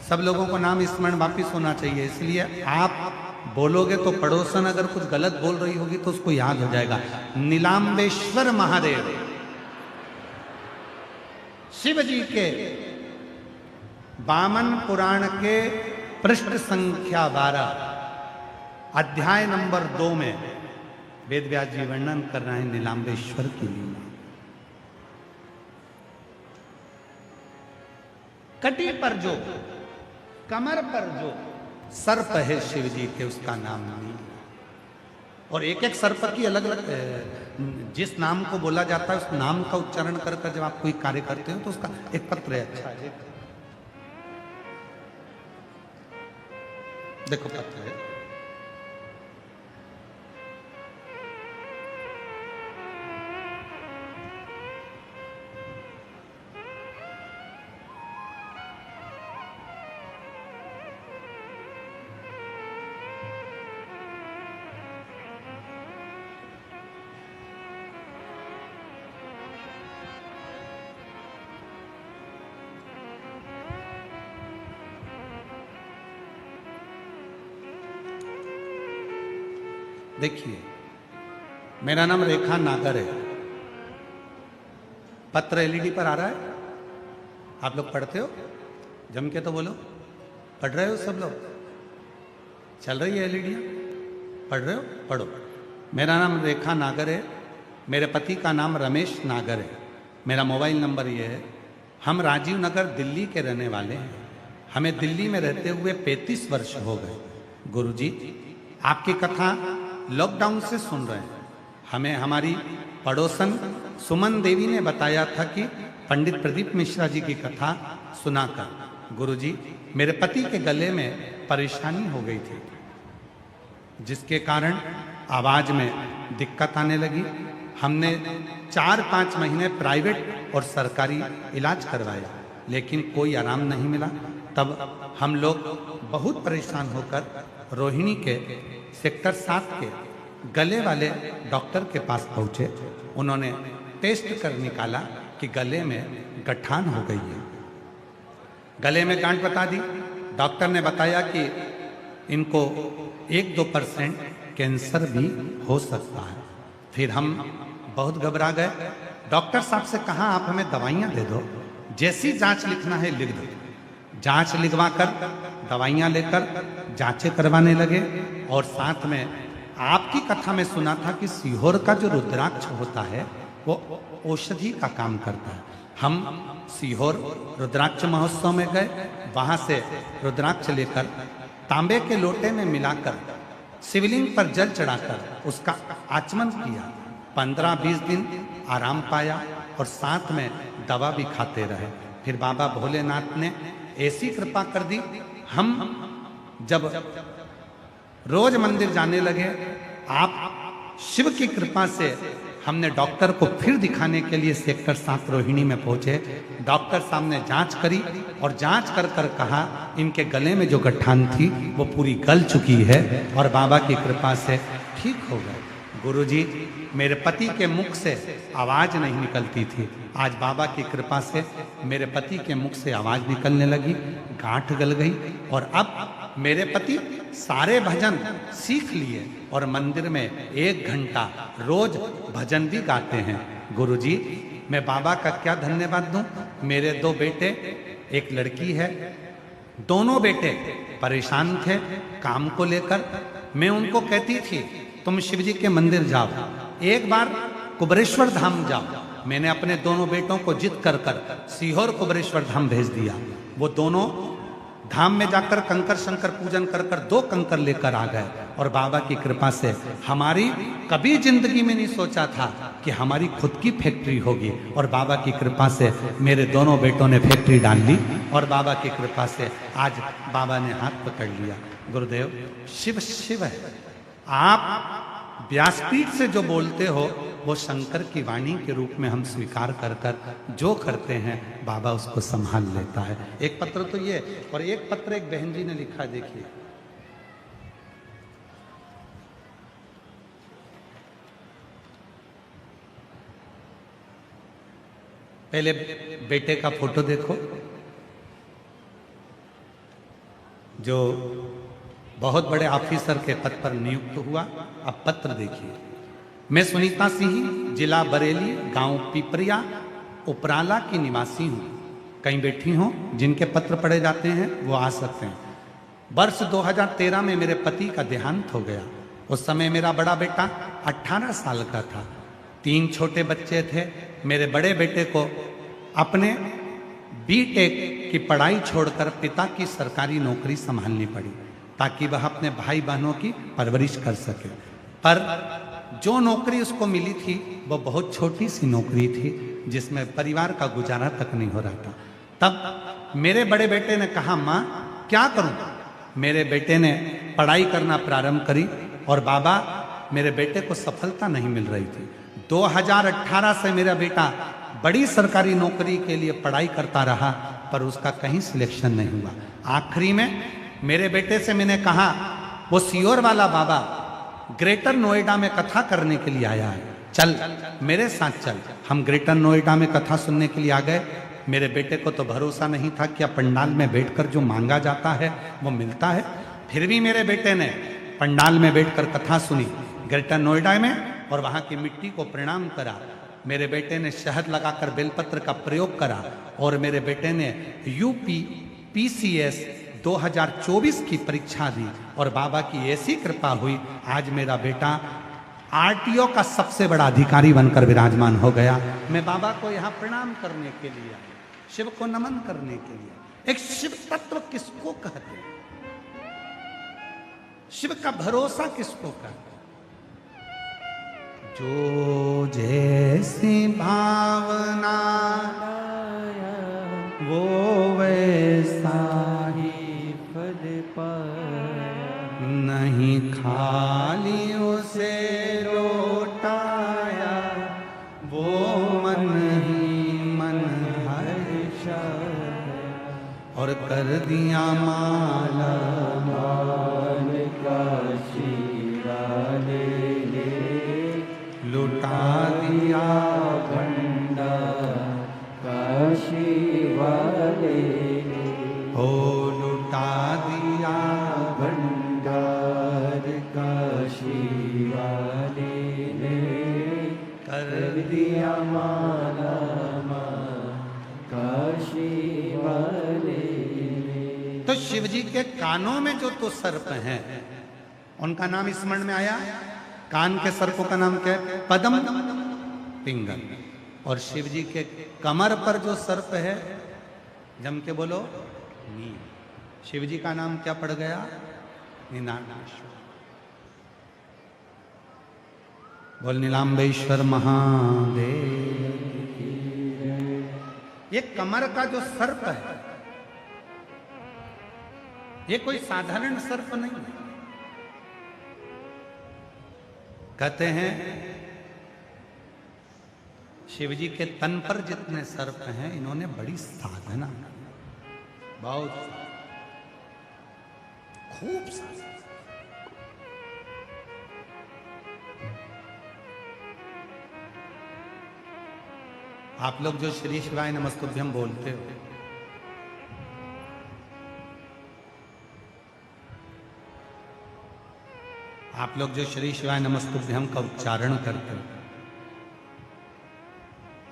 सब लोगों को नाम स्मरण वापिस होना चाहिए, इसलिए आप बोलोगे तो पड़ोसन अगर कुछ गलत बोल रही होगी तो उसको याद हो जाएगा। नीलांबेश्वर महादेव शिव जी के वामन पुराण के पृष्ठ संख्या 12 अध्याय नंबर 2 में वेद व्यास जी वर्णन कर रहे हैं नीलांबेश्वर की लीला। कटी पर जो, कमर पर जो सर्प है शिव जी के, उसका नाम नील। और एक एक सर्प की अलग अलग, जिस नाम को बोला जाता है उस नाम का उच्चारण कर जब आप कोई कार्य करते हो तो उसका एक पत्र है। अच्छा है, देखो पत्र है। देखिए, मेरा नाम रेखा नागर है। पत्र एलईडी पर आ रहा है, आप लोग पढ़ते हो? जम के तो बोलो, पढ़ रहे हो सब लोग? चल रही है एलईडी? पढ़ रहे हो? पढ़ो। मेरा नाम रेखा नागर है, मेरे पति का नाम रमेश नागर है। मेरा मोबाइल नंबर ये है। हम राजीव नगर दिल्ली के रहने वाले हैं। हमें दिल्ली में रहते हुए 35 वर्ष हो गए। गुरुजी, आपकी कथा लॉकडाउन से सुन रहे हैं। हमें हमारी पड़ोसन सुमन देवी ने बताया था कि पंडित प्रदीप मिश्रा जी की कथा सुनाकर, गुरुजी मेरे पति के गले में परेशानी हो गई थी, जिसके कारण आवाज में दिक्कत आने लगी। हमने 4-5 महीने प्राइवेट और सरकारी इलाज करवाया, लेकिन कोई आराम नहीं मिला। तब हम लोग बहुत परेशान होकर रोहिणी के सेक्टर 7 के गले वाले डॉक्टर के पास पहुंचे। उन्होंने टेस्ट कर निकाला कि गले में गठान हो गई है, गले में गांठ बता दी। डॉक्टर ने बताया कि इनको 1-2% कैंसर भी हो सकता है। फिर हम बहुत घबरा गए। डॉक्टर साहब से कहा आप हमें दवाइयाँ दे दो, जैसी जांच लिखना है लिख दो। जांच लिखवा कर दवाइयाँ लेकर जांचें करवाने लगे। और साथ में आपकी कथा में सुना था कि सीहोर का जो रुद्राक्ष होता है वो औषधि का काम करता है। हम सीहोर रुद्राक्ष महोत्सव में गए, वहाँ से रुद्राक्ष लेकर तांबे के लोटे में मिलाकर शिवलिंग पर जल चढ़ाकर उसका आचमन किया। 15-20 दिन आराम पाया और साथ में दवा भी खाते रहे। फिर बाबा भोलेनाथ ने ऐसी कृपा कर दी, हम जब रोज मंदिर जाने लगे, आप शिव की कृपा से हमने डॉक्टर को फिर दिखाने के लिए सेक्टर 7 रोहिणी में पहुंचे। डॉक्टर साहब ने जांच करी और जांच कर कर कहा इनके गले में जो गठान थी वो पूरी गल चुकी है और बाबा की कृपा से ठीक हो गए। गुरुजी, मेरे पति के मुख से आवाज नहीं निकलती थी, आज बाबा की कृपा से मेरे पति के मुख से आवाज निकलने लगी, गांठ गल गई। और अब मेरे पति सारे भजन सीख लिए और मंदिर में 1 घंटा रोज भजन भी गाते हैं। गुरुजी, मैं बाबा का क्या धन्यवाद दूं। मेरे 2 बेटे, एक लड़की है। दोनों बेटे परेशान थे काम को लेकर। मैं उनको कहती थी तुम शिव जी के मंदिर जाओ, एक बार कुबरेश्वर धाम जाओ। मैंने अपने दोनों बेटों को जिद कर कर सीहोर कुबरेश्वर धाम भेज दिया। वो दोनों धाम में जाकर कंकर शंकर पूजन कर कर 2 कंकर लेकर आ गए। और बाबा की कृपा से हमारी कभी जिंदगी में नहीं सोचा था कि हमारी खुद की फैक्ट्री होगी। और बाबा की कृपा से मेरे दोनों बेटों ने फैक्ट्री डाल ली और बाबा की कृपा से आज बाबा ने हाथ पकड़ लिया। गुरुदेव, शिव शिव है। आप व्यासपीठ से जो बोलते हो वो शंकर की वाणी के रूप में हम स्वीकार कर कर जो करते हैं बाबा उसको संभाल लेता है। एक पत्र तो ये, और एक पत्र एक बहन जी ने लिखा, देखिए। पहले बेटे का फोटो देखो, जो बहुत बड़े ऑफिसर के पद पर नियुक्त हुआ। अब पत्र देखिए। मैं सुनीता सिंह, जिला बरेली, गांव पिपरिया, उपराला की निवासी हूँ। कहीं बैठी हूँ, जिनके पत्र पढ़े जाते हैं वो आ सकते हैं। वर्ष 2013 में मेरे पति का देहांत हो गया। उस समय मेरा बड़ा बेटा 18 साल का था। 3 छोटे बच्चे थे। मेरे बड़े बेटे को अपने बीटेक की पढ़ाई छोड़कर पिता की सरकारी नौकरी संभालनी पड़ी ताकि वह अपने भाई बहनों की परवरिश कर सके। पर जो नौकरी उसको मिली थी वो बहुत छोटी सी नौकरी थी जिसमें परिवार का गुजारा तक नहीं हो रहा था। तब मेरे बड़े बेटे ने कहा, माँ क्या करूं? मेरे बेटे ने पढ़ाई करना प्रारंभ करी और बाबा, मेरे बेटे को सफलता नहीं मिल रही थी। 2018 से मेरा बेटा बड़ी सरकारी नौकरी के लिए पढ़ाई करता रहा पर उसका कहीं सिलेक्शन नहीं हुआ। आखिरी में मेरे बेटे से मैंने कहा, वो सीहोर वाला बाबा ग्रेटर नोएडा में कथा करने के लिए आया है, चल मेरे साथ चल। हम ग्रेटर नोएडा में कथा सुनने के लिए आ गए। मेरे बेटे को तो भरोसा नहीं था कि पंडाल में बैठकर जो मांगा जाता है वो मिलता है। फिर भी मेरे बेटे ने पंडाल में बैठकर कथा सुनी ग्रेटर नोएडा में और वहाँ की मिट्टी को प्रणाम करा। मेरे बेटे ने शहद लगाकर बेलपत्र का प्रयोग करा और मेरे बेटे ने यूपी PCS 2024 की परीक्षा दी और बाबा की ऐसी कृपा हुई, आज मेरा बेटा RTO का सबसे बड़ा अधिकारी बनकर विराजमान हो गया। मैं बाबा को यहाँ प्रणाम करने के लिए, शिव को नमन करने के लिए। एक शिव तत्व किसको कहते हैं? शिव का भरोसा किसको कहते हैं? जो जैसी भावना वो वैसा ही फल पाया, नहीं, खाली उसे लो और कर दिया माला माल काशी वाले ने लुटा दिया भंडार काशी वाले ने हो लुटा दिया भंडार काशी वाले ने कर दिया माला काशी वाले ने। तो शिव जी के कानों में जो तो सर्प हैं उनका नाम स्मरण में आया। कान के सर्पों का नाम क्या है? पद्म पिंगल। और शिव जी के कमर पर जो सर्प है, जम के बोलो, नील। शिव जी का नाम क्या पड़ गया? नीलांबेश्वर। बोल नीलांबेश्वर महादेव। ये कमर का जो सर्प है ये कोई साधारण सर्प नहीं है। कहते हैं शिव जी के तन पर जितने सर्प हैं इन्होंने बड़ी साधना की, बहुत खूब साधना। आप लोग जो श्री शिवाय नमस्तुभ्यम बोलते हो, आप लोग जो श्री शिवाय नमस्तुभ्यम का उच्चारण करते हो,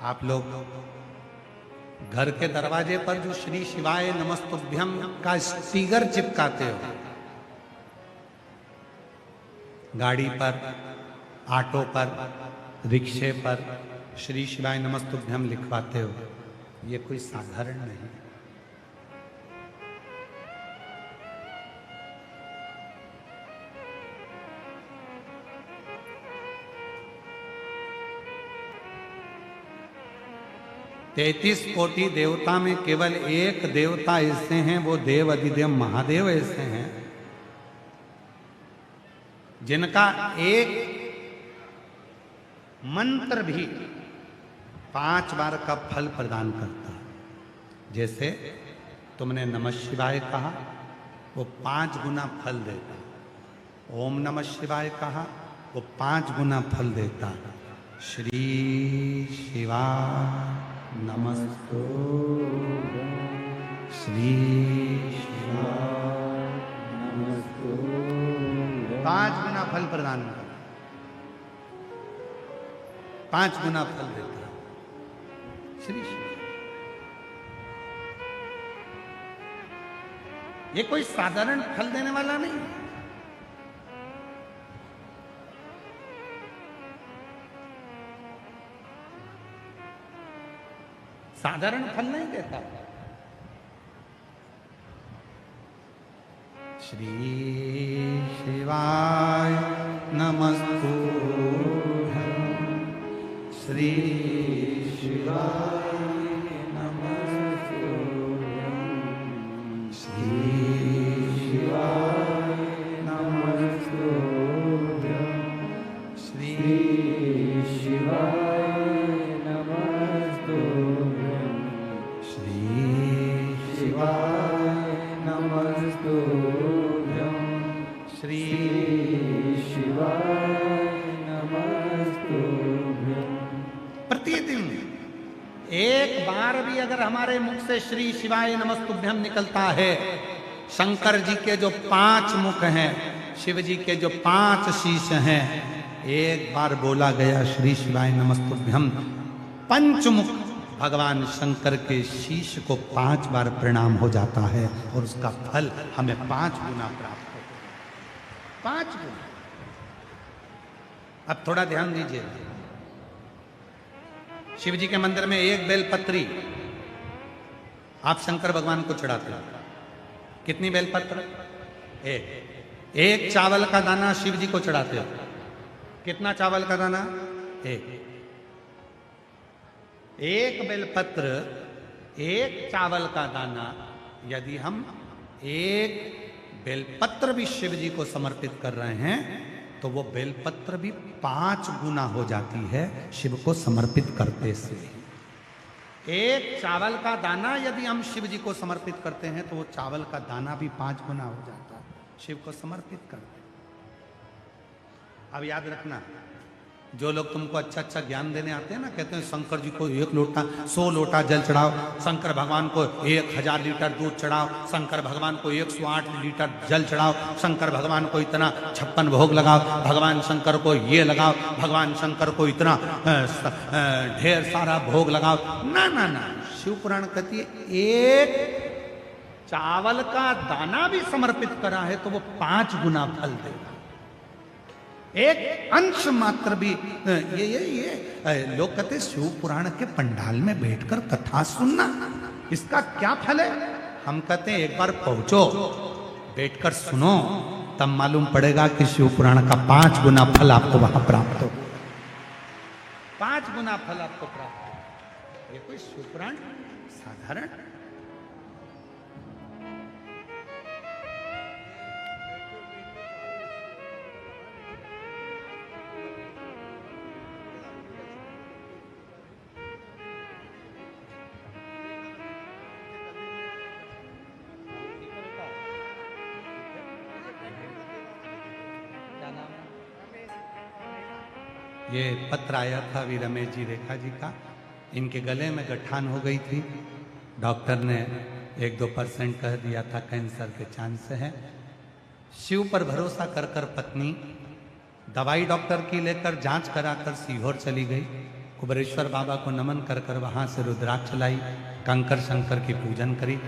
आप लोग घर के दरवाजे पर जो श्री शिवाय नमस्तुभ्यम का स्टिकर चिपकाते हो, गाड़ी पर, ऑटो पर, रिक्शे पर श्री शिवाय नमस्तुभ्यम लिखवाते हो, ये कोई साधारण नहीं। 33 कोटि देवता में केवल एक देवता ऐसे हैं, वो देव अधिदेव महादेव ऐसे हैं जिनका एक मंत्र भी 5 बार का फल प्रदान करता है। जैसे तुमने नमः शिवाय कहा, वो 5 गुना फल देता है। ओम नमः शिवाय कहा, वो 5 गुना फल देता है। श्री शिवाय नमस्तु, श्री शिवाय नमस्तु, 5 गुना फल प्रदान करता, 5 गुना फल देता है श्री शिवाय। ये कोई साधारण फल देने वाला नहीं है। साधारण फल नहीं देता। श्री शिवाय नमस्तुभ्यं, श्री शिवाय नमस्तुभ्यं, श्री शिवाय नमस्तुभ्यं, श्री शिवाय नमस्तुभ्यं, श्री शिवाय नमस्तुभ्यं, श्री शिवाय नमस्तुभ्यं। प्रतिदिन एक बार भी अगर हमारे मुख से श्री शिवाय नमस्तुभ्यं निकलता है, शंकर जी के जो 5 मुख हैं, शिव जी के जो 5 शीश हैं, एक बार बोला गया श्री शिवाय नमस्तुभ्यं, पंचमुख भगवान शंकर के शीश को 5 बार प्रणाम हो जाता है और उसका फल हमें 5 गुना प्राप्त होता है। 5 गुना। अब थोड़ा ध्यान दीजिए, शिव जी के मंदिर में एक बेलपत्री आप शंकर भगवान को चढ़ाते हो। कितनी बेलपत्र? एक चावल का दाना शिव जी को चढ़ाते हो। कितना चावल का दाना? एक बेलपत्र, एक चावल का दाना। यदि हम एक बेलपत्र भी शिव जी को समर्पित कर रहे हैं तो वो बेलपत्र भी 5 गुना हो जाती है शिव को समर्पित करते से। एक चावल का दाना यदि हम शिव जी को समर्पित करते हैं तो वो चावल का दाना भी 5 गुना हो जाता है। शिव को समर्पित करते हैं। अब याद रखना, जो लोग तुमको अच्छा अच्छा ज्ञान देने आते हैं ना, कहते हैं शंकर जी को 1 लोटा 100 लोटा जल चढ़ाओ, शंकर भगवान को 1000 लीटर दूध चढ़ाओ, शंकर भगवान को 108 लीटर जल चढ़ाओ, शंकर भगवान को इतना 56 भोग लगाओ, भगवान शंकर को ये लगाओ, भगवान शंकर को इतना ढेर सारा भोग लगाओ। ना ना ना, शिव पुराण कहती है एक चावल का दाना भी समर्पित करा है तो वो 5 गुना फल देगा। एक अंश मात्र भी ये लोग कहते शिव पुराण के पंडाल में बैठकर कथा सुनना, इसका क्या फल है? हम कहते हैं एक बार पहुंचो, बैठकर सुनो, तब मालूम पड़ेगा कि शिव पुराण का 5 गुना फल आपको वहां प्राप्त हो। 5 गुना फल आपको प्राप्त हो। ये कोई शिव पुराण साधारण? ये पत्र आया था अभी रमेश जी रेखा जी का, इनके गले में गठान हो गई थी, डॉक्टर ने 1-2% कह दिया था कैंसर के चांस है। शिव पर भरोसा कर कर पत्नी दवाई डॉक्टर की लेकर जांच कराकर सीहोर चली गई, कुबेरेश्वर बाबा को नमन कर कर वहाँ से रुद्राक्ष लाई, कंकर शंकर की पूजन करी,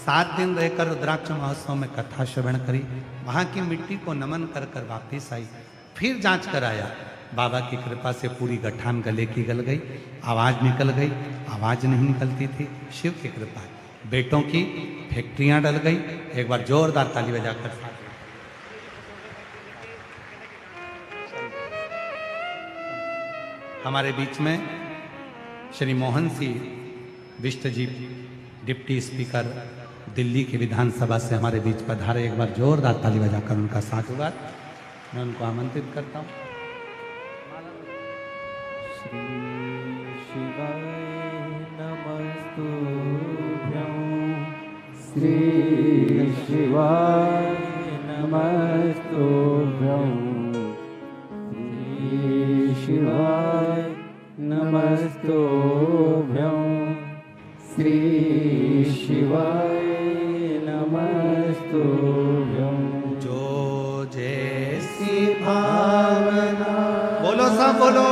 7 दिन रहकर रुद्राक्ष महोत्सव में कथा श्रवण करी, वहाँ की मिट्टी को नमन कर कर वापिस आई, फिर जांच कराया, बाबा की कृपा से पूरी गठान गले की गल गई, आवाज निकल गई, आवाज नहीं निकलती थी, शिव की कृपा है। बेटों की फैक्ट्रियां डल गई। एक बार जोरदार ताली बजाकर हमारे बीच में श्री मोहन सिंह विष्ट जी डिप्टी स्पीकर दिल्ली की विधानसभा से हमारे बीच पधारे। एक बार जोरदार ताली बजाकर उनका साधुवाद मैं उनको आमंत्रित करता हूँ। श्री शिवाय नमस्तुभ्यं, श्री शिवाय नमस्तुभ्यं, श्री शिवाय नमस्तुभ्यं, श्री शिवाय नमस्तुभ्यं। जो जैसी भावना, बोलो सब बोलो,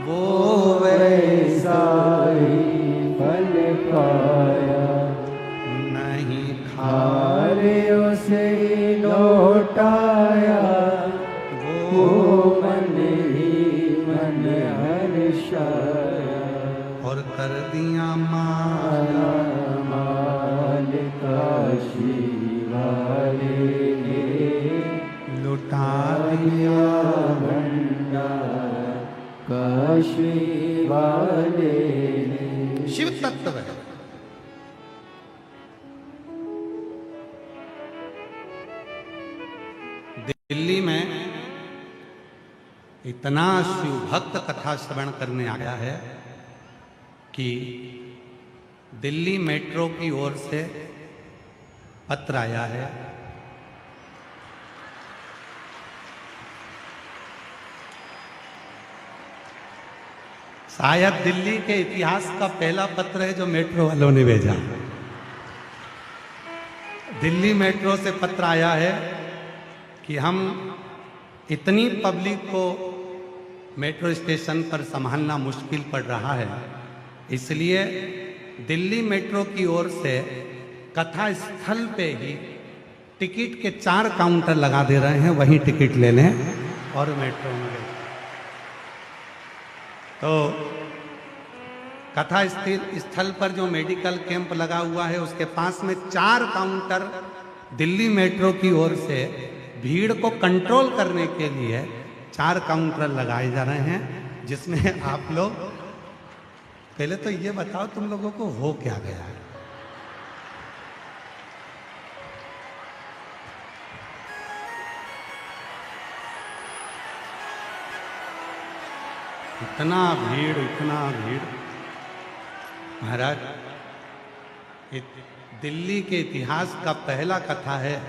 वो वैसा ही फल पाया, नहीं खारियों से ही लौटाया, वो मन ही मन हर्षाया, और कर दिया माला माल काशी वाले ने लुटा दिया भंडार काशी वाले ने। शिव तत्व है। दिल्ली में इतना शिव भक्त कथा श्रवण करने आया है कि दिल्ली मेट्रो की ओर से पत्र आया है, शायद दिल्ली के इतिहास का पहला पत्र है जो मेट्रो वालों ने भेजा। दिल्ली मेट्रो से पत्र आया है कि हम इतनी पब्लिक को मेट्रो स्टेशन पर संभालना मुश्किल पड़ रहा है, इसलिए दिल्ली मेट्रो की ओर से कथा स्थल पे ही टिकट के 4 काउंटर लगा दे रहे हैं, वहीं टिकट ले लें और मेट्रो में गए। तो कथा स्थल पर जो मेडिकल कैंप लगा हुआ है उसके पास में 4 काउंटर दिल्ली मेट्रो की ओर से भीड़ को कंट्रोल करने के लिए 4 काउंटर लगाए जा रहे हैं, जिसमें आप लोग पहले तो ये बताओ तुम लोगों को हो क्या गया है? इतना भीड़, इतना भीड़। महाराज, दिल्ली के इतिहास का पहला कथा है,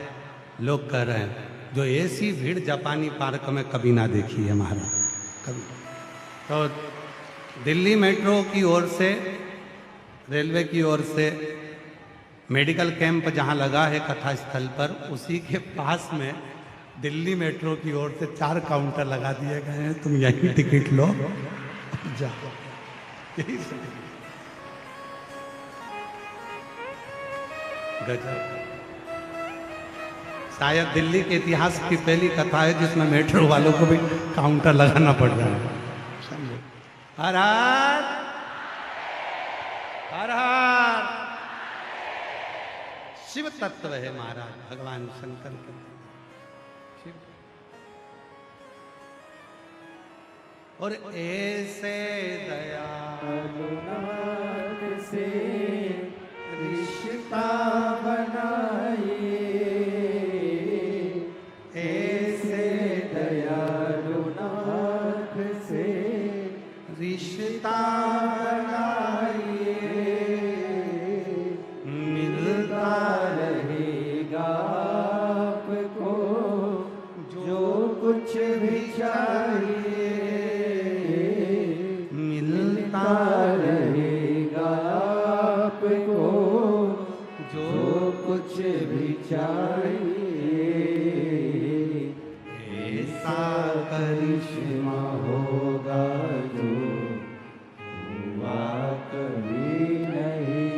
लोग कह रहे हैं, जो ऐसी भीड़ जापानी पार्क में कभी ना देखी है महाराज, कभी। तो दिल्ली मेट्रो की ओर से, रेलवे की ओर से मेडिकल कैंप जहां लगा है कथा स्थल पर, उसी के पास में दिल्ली मेट्रो की ओर से 4 काउंटर लगा दिए गए हैं, तुम यहीं टिकट लो और जाओ। यही गजब। शायद दिल्ली के इतिहास की पहली कथा है जिसमें मेट्रो वालों को भी काउंटर लगाना पड़ रहा है। हर हर हर हर शिव तत्व है महाराज, भगवान शंकर के शिव। और ऐसे दयालुनाथ से रिश्ता बनाए, ऐसे दयालुनाथ से रिश्ता मिलता रहेगा आपको जो कुछ भी चाहिए, मिलता रहेगा आपको जो कुछ भी चाहिए। ऐसा करिश्मा होगा जो हुआ कभी नहीं,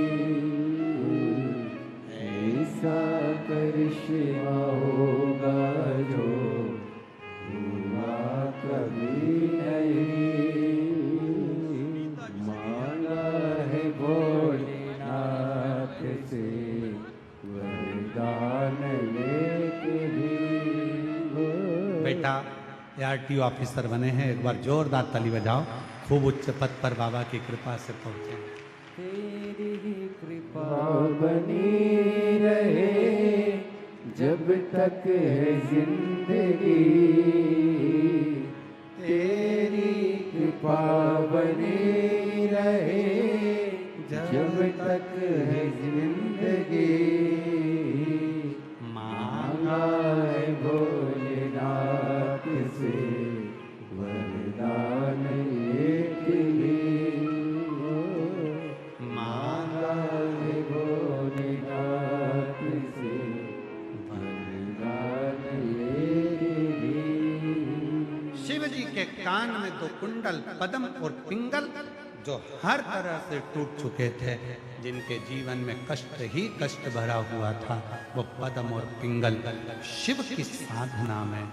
ऐसा करिश्मा होगा जो हुआ कभी नहीं। मांगा है भोलेनाथ से वरदान लेके भी बेटा आरटीओ ऑफिसर बने हैं, एक बार जोरदार ताली बजाओ, खूब उच्च पद पर बाबा की कृपा से पहुंचे। तेरी कृपा बनी रहे जब तक है जिंदगी, तेरी कृपा बनी रहे जब तक है जिंदगी। मांगा है भोलेनाथ से वरदान एक भी, मांगा है भोलेनाथ से वरदान एक भी। शिव जी के कान में 2 कुंडल पद्म और पिंगल जो हर तरह से टूट चुके थे, जिनके जीवन में कष्ट ही कष्ट भरा हुआ था, वो पद्म और पिंगल शिव की साधना में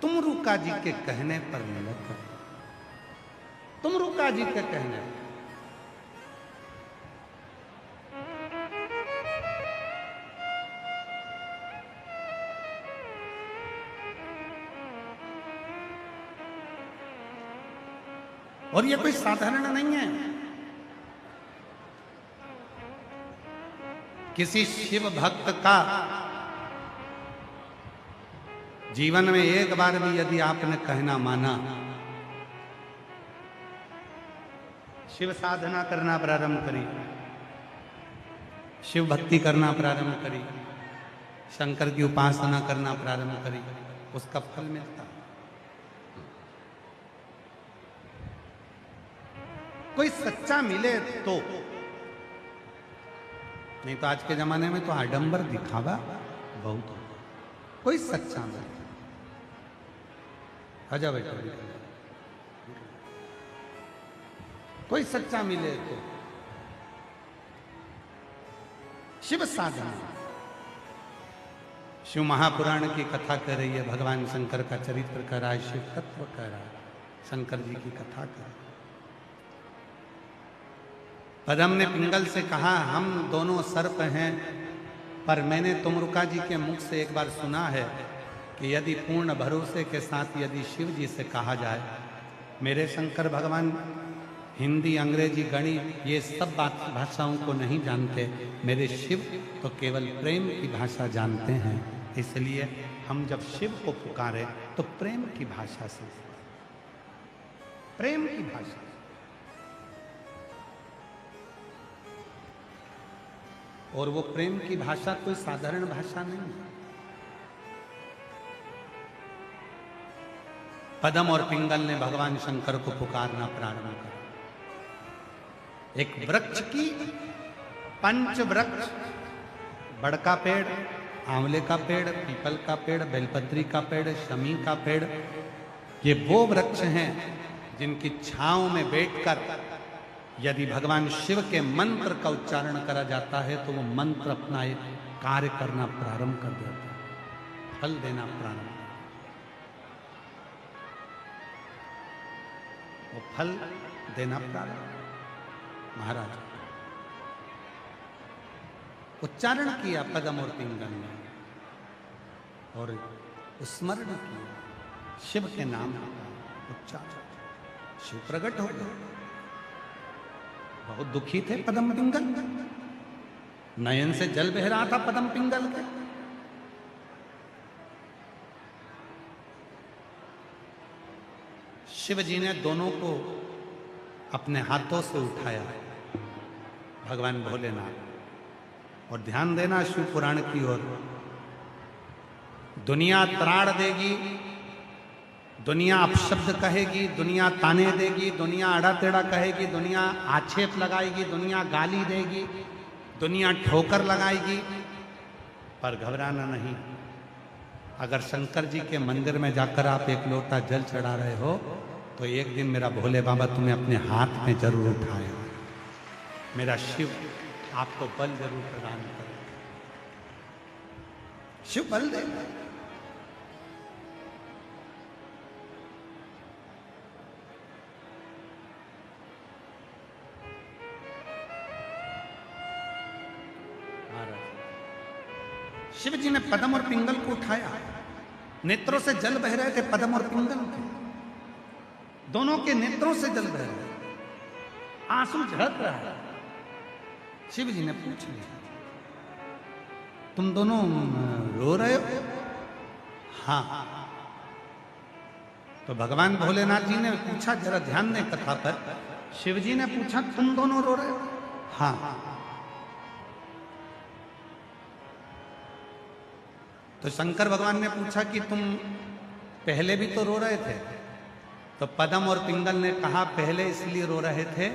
तुमरुका जी के कहने पर मिले थे। तुमरुका जी के कहने पर। और ये कोई साधारण नहीं है। किसी शिव भक्त का जीवन में एक बार भी यदि आपने कहना माना, शिव साधना करना प्रारंभ करी, शिव भक्ति करना प्रारंभ करी, शंकर की उपासना करना प्रारंभ करी, उसका फल मिलता। कोई सच्चा मिले तो, नहीं तो आज के जमाने में तो आडंबर दिखावा बहुत हो। कोई सच्चा मिले, आजा बेटा, कोई सच्चा मिले तो शिव साधना। शिव महापुराण की कथा कर रही है, भगवान शंकर का चरित्र कर रहा है, शिव तत्व कर रहा है, शंकर जी की कथा कर रहा है। पद्म ने पिंगल से कहा, हम दोनों सर्प हैं, पर मैंने तुमरुका जी के मुख से एक बार सुना है कि यदि पूर्ण भरोसे के साथ यदि शिव जी से कहा जाए, मेरे शंकर भगवान हिंदी, अंग्रेजी, गणित ये सब भाषाओं को नहीं जानते, मेरे शिव तो केवल प्रेम की भाषा जानते हैं, इसलिए हम जब शिव को पुकारे तो प्रेम की भाषा से, प्रेम की भाषा। और वो प्रेम की भाषा कोई साधारण भाषा नहीं है। पदम और पिंगल ने भगवान शंकर को पुकारना प्रारंभ करा। एक वृक्ष की पंच वृक्ष, बड़का पेड़, आंवले का पेड़, पीपल का पेड़, बेलपत्री का पेड़, शमी का पेड़, ये वो वृक्ष हैं जिनकी छांव में बैठकर यदि भगवान शिव के मंत्र का उच्चारण करा जाता है तो वो मंत्र अपना एक कार्य करना प्रारंभ कर देता है, फल देना प्रारंभ। वो फल देना प्रारंभ। महाराज उच्चारण किया पदम और पिंगल ने और स्मरण किया शिव के नाम उच्चारण, शिव प्रकट हो गए। बहुत दुखी थे पदम पिंगल, नयन से जल बह रहा था पदम पिंगल के। शिव जी ने दोनों को अपने हाथों से उठाया, भगवान भोलेनाथ। और ध्यान देना शिव पुराण की ओर, दुनिया त्राण देगी, दुनिया अपशब्द कहेगी, दुनिया ताने देगी, दुनिया अड़ा टेढ़ा कहेगी, दुनिया आक्षेप लगाएगी, दुनिया गाली देगी, दुनिया ठोकर लगाएगी, पर घबराना नहीं। अगर शंकर जी के मंदिर में जाकर आप एक लोटा जल चढ़ा रहे हो तो एक दिन मेरा भोले बाबा तुम्हें अपने हाथ में जरूर उठाएगा। मेरा शिव आपको बल जरूर प्रदान करेगा, शिव बल देगा। शिव जी ने पदम और पिंगल को उठाया, नेत्रों से जल बह रहे थे पदम और पिंगल के, दोनों के नेत्रों से जल बह रहे, आंसू झड़क रहा है। शिव जी ने पूछ लिया, तुम दोनों रो रहे हो? हाँ। तो भगवान भोलेनाथ जी ने पूछा, जरा ध्यान दें कथा पर, शिव जी ने पूछा तुम दोनों रो रहे हो? हाँ। तो शंकर भगवान ने पूछा कि तुम पहले भी तो रो रहे थे? तो पदम और पिंगल ने कहा पहले इसलिए रो रहे थे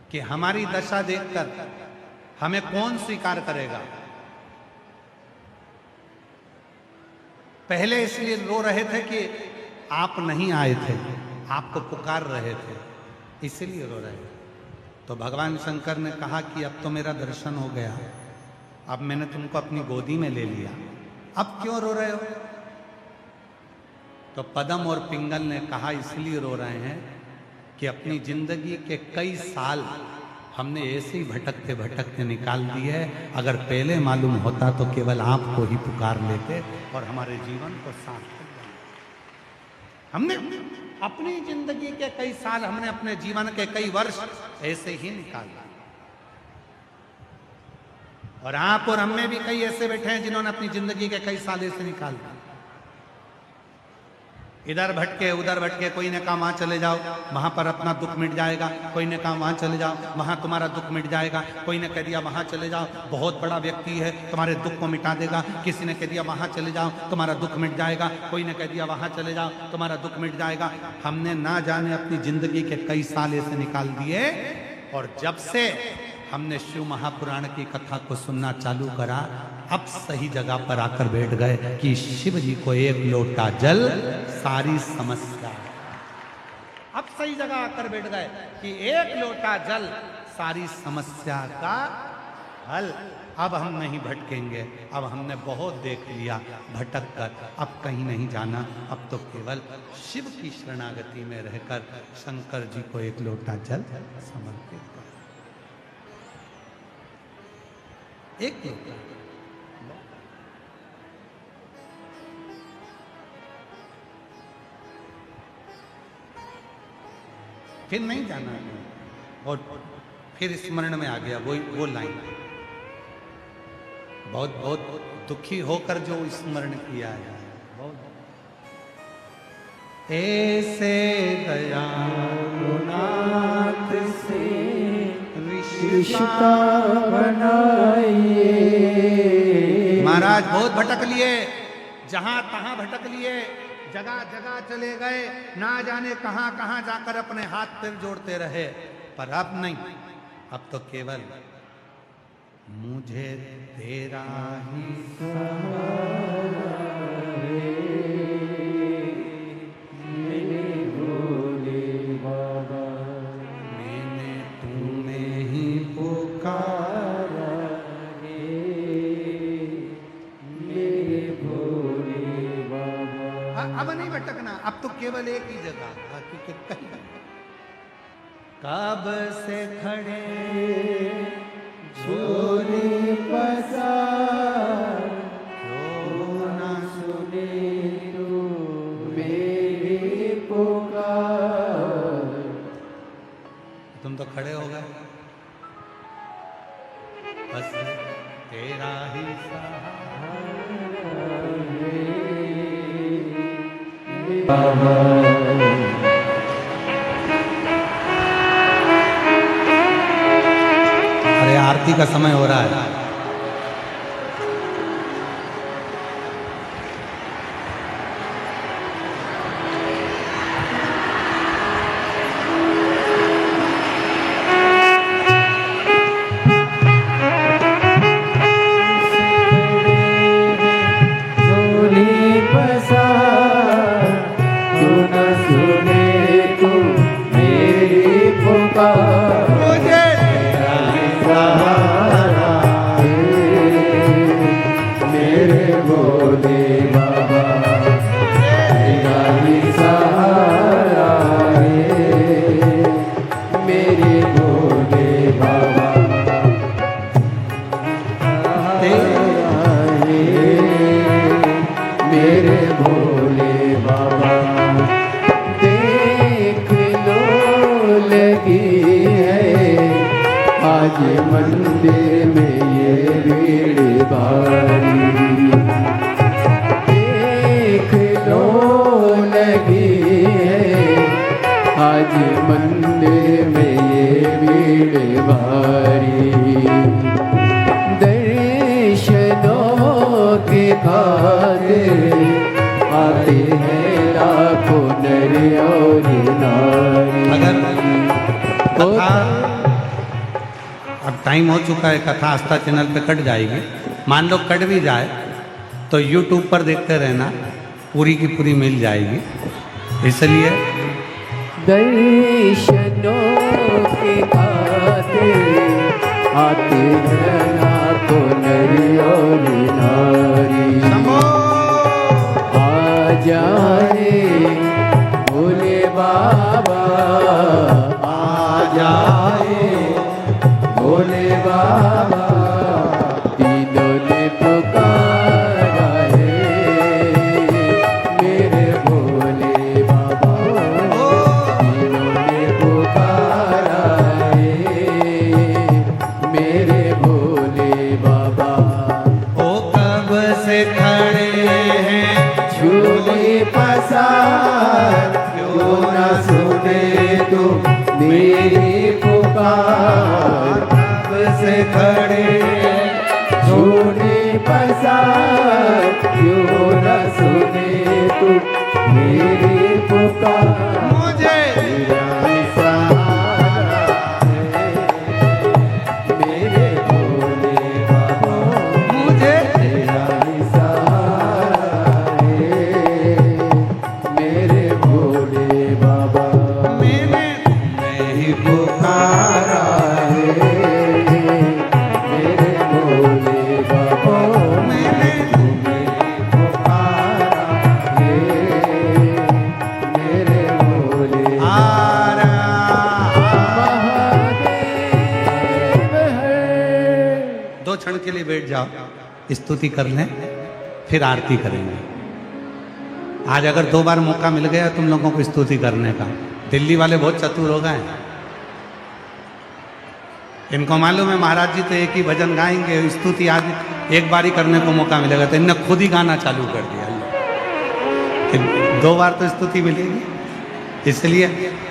कि हमारी दशा देखकर हमें कौन स्वीकार करेगा। पहले इसलिए रो रहे थे कि आप नहीं आए थे, आपको पुकार रहे थे, इसलिए रो रहे थे। तो भगवान शंकर ने कहा कि अब तो मेरा दर्शन हो गया, अब मैंने तुमको अपनी गोदी में ले लिया, अब क्यों रो रहे हो? तो पदम और पिंगल ने कहा इसलिए रो रहे हैं कि अपनी जिंदगी के कई साल हमने ऐसे ही भटकते भटकते निकाल दिए। अगर पहले मालूम होता तो केवल आपको ही पुकार लेते और हमारे जीवन को सार्थक बनाते। हमने अपनी जिंदगी के कई साल, हमने अपने जीवन के कई वर्ष ऐसे ही निकाला। और आप और हम में भी कई ऐसे बैठे हैं जिन्होंने अपनी जिंदगी के कई साल ऐसे निकाल दिए। इधर भटके उधर भटके, कोई ने कहा वहां चले जाओ, वहां पर अपना दुख मिट जाएगा, कोई ने कहा वहां चले जाओ, वहां तुम्हारा दुख मिट जाएगा, कोई ने कह दिया वहां चले जाओ, बहुत बड़ा व्यक्ति है तुम्हारे दुख को मिटा देगा, किसी ने कह दिया वहां चले जाओ तुम्हारा दुख मिट जाएगा, कोई ने कह दिया वहां चले जाओ तुम्हारा दुख मिट जाएगा। हमने ना जाने अपनी जिंदगी के कई साल ऐसे निकाल दिए। और जब से हमने शिव महापुराण की कथा को सुनना चालू करा, अब सही जगह पर आकर बैठ गए कि शिव जी को एक लोटा जल सारी समस्या। अब सही जगह आकर बैठ गए कि एक लोटा जल सारी समस्या का हल। अब हम नहीं भटकेंगे, अब हमने बहुत देख लिया भटक कर, अब कहीं नहीं जाना, अब तो केवल शिव की शरणागति में रहकर शंकर जी को एक लोटा जल समर्पित कर। एक लोटा, फिर नहीं जाना। और फिर स्मरण में आ गया वो लाइन, बहुत बहुत दुखी होकर जो स्मरण किया है। बहुत ऐसे दयालु नाथ से इष्टा बनाइए। महाराज बहुत भटक लिए, जहां तहां भटक लिए, जगह जगह चले गए, ना जाने कहां कहां जाकर अपने हाथ पैर जोड़ते रहे, पर अब नहीं, अब तो केवल मुझे तेरा ही मेरे भोले बाबा, मैंने तुम्हें ही पुकारा। मेरे भोले बाबा। अब नहीं भटकना, अब तो केवल एक ही जगह, क्योंकि कब से खड़े झोली पसार, क्यों ना सुने तू मेरी पुकार। तुम तो खड़े हो गए, बस तेरा ही बाबा, अरे आरती का समय हो रहा है। झोली पसार, क्यों न सुने तू मेरी पुकार। मुझे सहारा है मेरे भोले बाबा, तेरा ही सहारा है मेरे भोले बाबा। सहारा है मेरे भोले बाबा। देख लो लगी है आज मंदिर में ये भीड़ भारी। देख लो लगी है आज मंदिर में ये भीड़ भारी। दर्शनों के खातिर आते हैं लाखों नर और नारी। अगर कथा, अब टाइम हो चुका है, कथा आस्था चैनल पे कट जाएगी। मान लो कट भी जाए तो YouTube पर देखते रहना, पूरी की पूरी मिल जाएगी। इसलिए दर्शनों के खातिर आते हैं लाखों नर और नारी। आ जाए भोले बाबा, आ जाए भोले बाबा, तीनों ने पुकारा है मेरे भोले बाबा। तीनों ने पुकारा है मेरे भोले बाबा। ओ कब से खड़े हैं झूले पसार, क्यों न सुने तू मेरी पुकार। कब से खड़े झूले पसार, क्यों न सुने तू मेरी पुकार। मुझे तेरा सहारा है मेरे भोले बाबा। मुझे तेरा सहारा है मेरे भोले बाबा। मैंने तुम्हें ही पुकारा। है मेरे भोले बाबा। मैंने तुम्हें पुकारा है मेरे भोले आरा महादेव है। 2 क्षण के लिए बैठ जाओ, स्तुति कर लें, फिर आरती करेंगे। आज अगर 2 बार मौका मिल गया तुम लोगों को स्तुति करने का, दिल्ली वाले बहुत चतुर हो गए। इनको मालूम है महाराज जी तो एक ही भजन गाएंगे, स्तुति आज एक बार ही करने को मौका मिलेगा, तो इनने खुद ही गाना चालू कर दिया। 2 बार तो स्तुति मिलेगी, इसलिए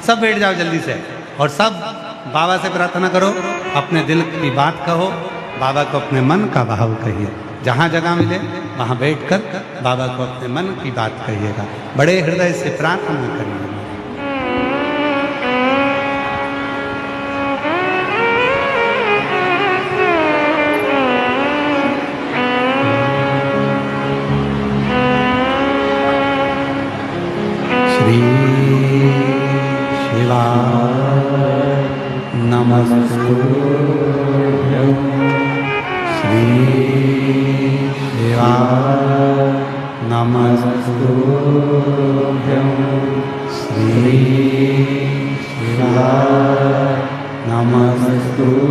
सब बैठ जाओ जल्दी से, और सब बाबा से प्रार्थना करो, अपने दिल की बात कहो, बाबा को अपने मन का भाव कहिए। जहाँ जगह मिले वहाँ बैठकर बाबा को अपने मन की बात कहिएगा, बड़े हृदय से प्रार्थना करिए। श्री शिवाय नमस्तुभ्यं, श्री शिवाय नमस्तुभ्यं, श्री शिवाय नमस्तुभ्यं,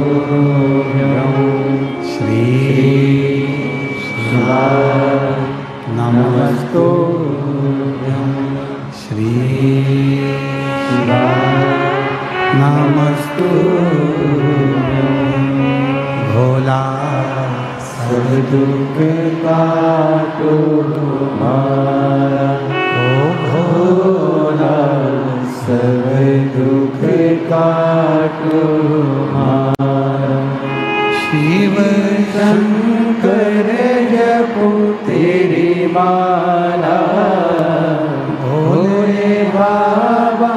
श्री शिवाय नमस्तुभ्यं, श्री शिवाय नमस्तुभ्यं। भोला सब दुख काटो हमारा, ओ भोला सब दुख काटो हमारा। शिव शंकर जपो तेरी माला, भोले बाबा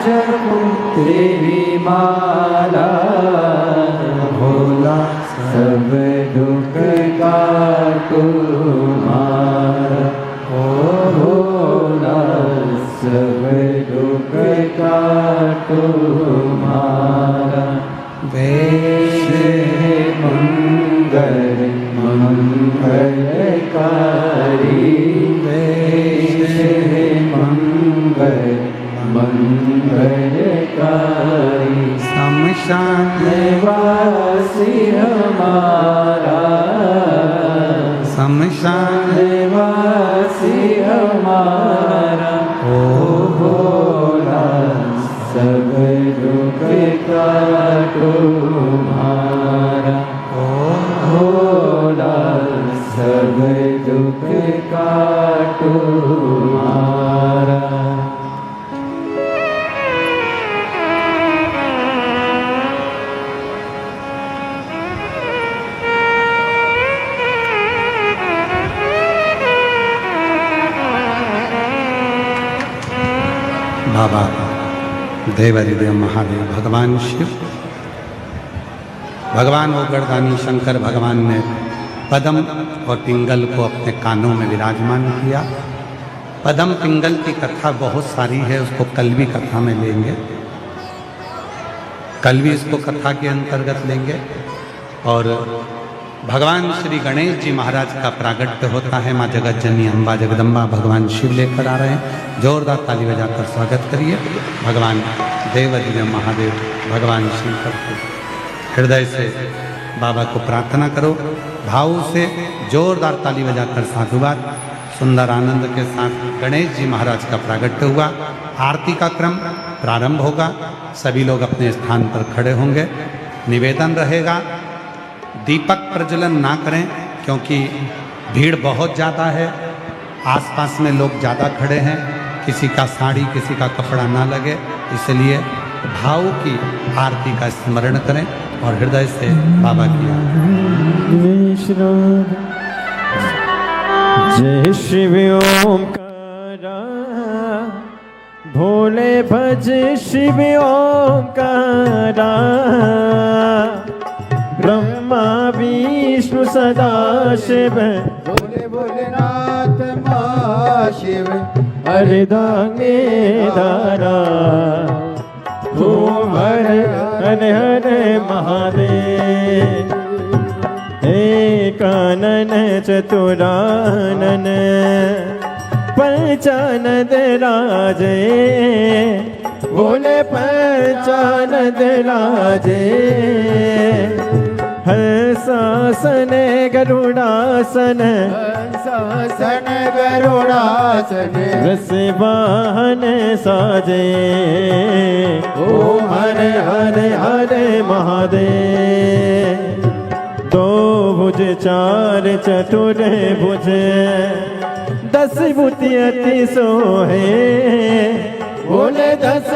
जपो तेरी माला। भोला सब दुख काटो हमारा, ओ भोला सब दुख काटो हमारा। वेश मंगल मंगलकारी, वेश मंगल मंगलकारी। शमशान वासी हमारा, शमशान वासी हमारा। ओ भोला सब दुख काटो हमारा, ओ भोला सब दुख काटो हमारा। बाबा देवादिदेव महादेव भगवान शिव, भगवान ओगरदानी शंकर भगवान ने पद्म और पिंगल को अपने कानों में विराजमान किया। पद्म पिंगल की कथा बहुत सारी है, उसको कल भी कथा में लेंगे, कल भी इसको कथा के अंतर्गत लेंगे। और भगवान श्री गणेश जी महाराज का प्रागट्य होता है, माँ जगत जननी अम्बा जगदम्बा भगवान शिव लेकर आ रहे हैं। जोरदार ताली बजाकर स्वागत करिए भगवान देवादिदेव महादेव भगवान शिव का। हृदय से बाबा को प्रार्थना करो, भाव से जोरदार ताली बजाकर साधुवाद। सुंदर आनंद के साथ गणेश जी महाराज का प्रागट्य हुआ। आरती का क्रम प्रारंभ होगा, सभी लोग अपने स्थान पर खड़े होंगे। निवेदन रहेगा दीपक प्रज्वलन ना करें, क्योंकि भीड़ बहुत ज़्यादा है, आसपास में लोग ज़्यादा खड़े हैं, किसी का साड़ी किसी का कपड़ा ना लगे, इसलिए भाव की आरती का स्मरण करें और हृदय से बाबा की जय शिव ओंकारा, भोले भज शिव ओंकारा। ब्रह्मा विष्णु सदा शिव, भोले भोलेनाथ महाशिव। हरिदांगे दारा, ओम हर हर हर महादेव। एकानन चतुरानन पंचानद राजे, भोले पंचानद राजे। हंसासन गरुड़ासन, हंसासन गरुड़ासन। वृषवाहन साजे, ओम हर हर हर महादेव। दो भुज चार चतुर भुज, 10 भुति अति सोहे, भोले 10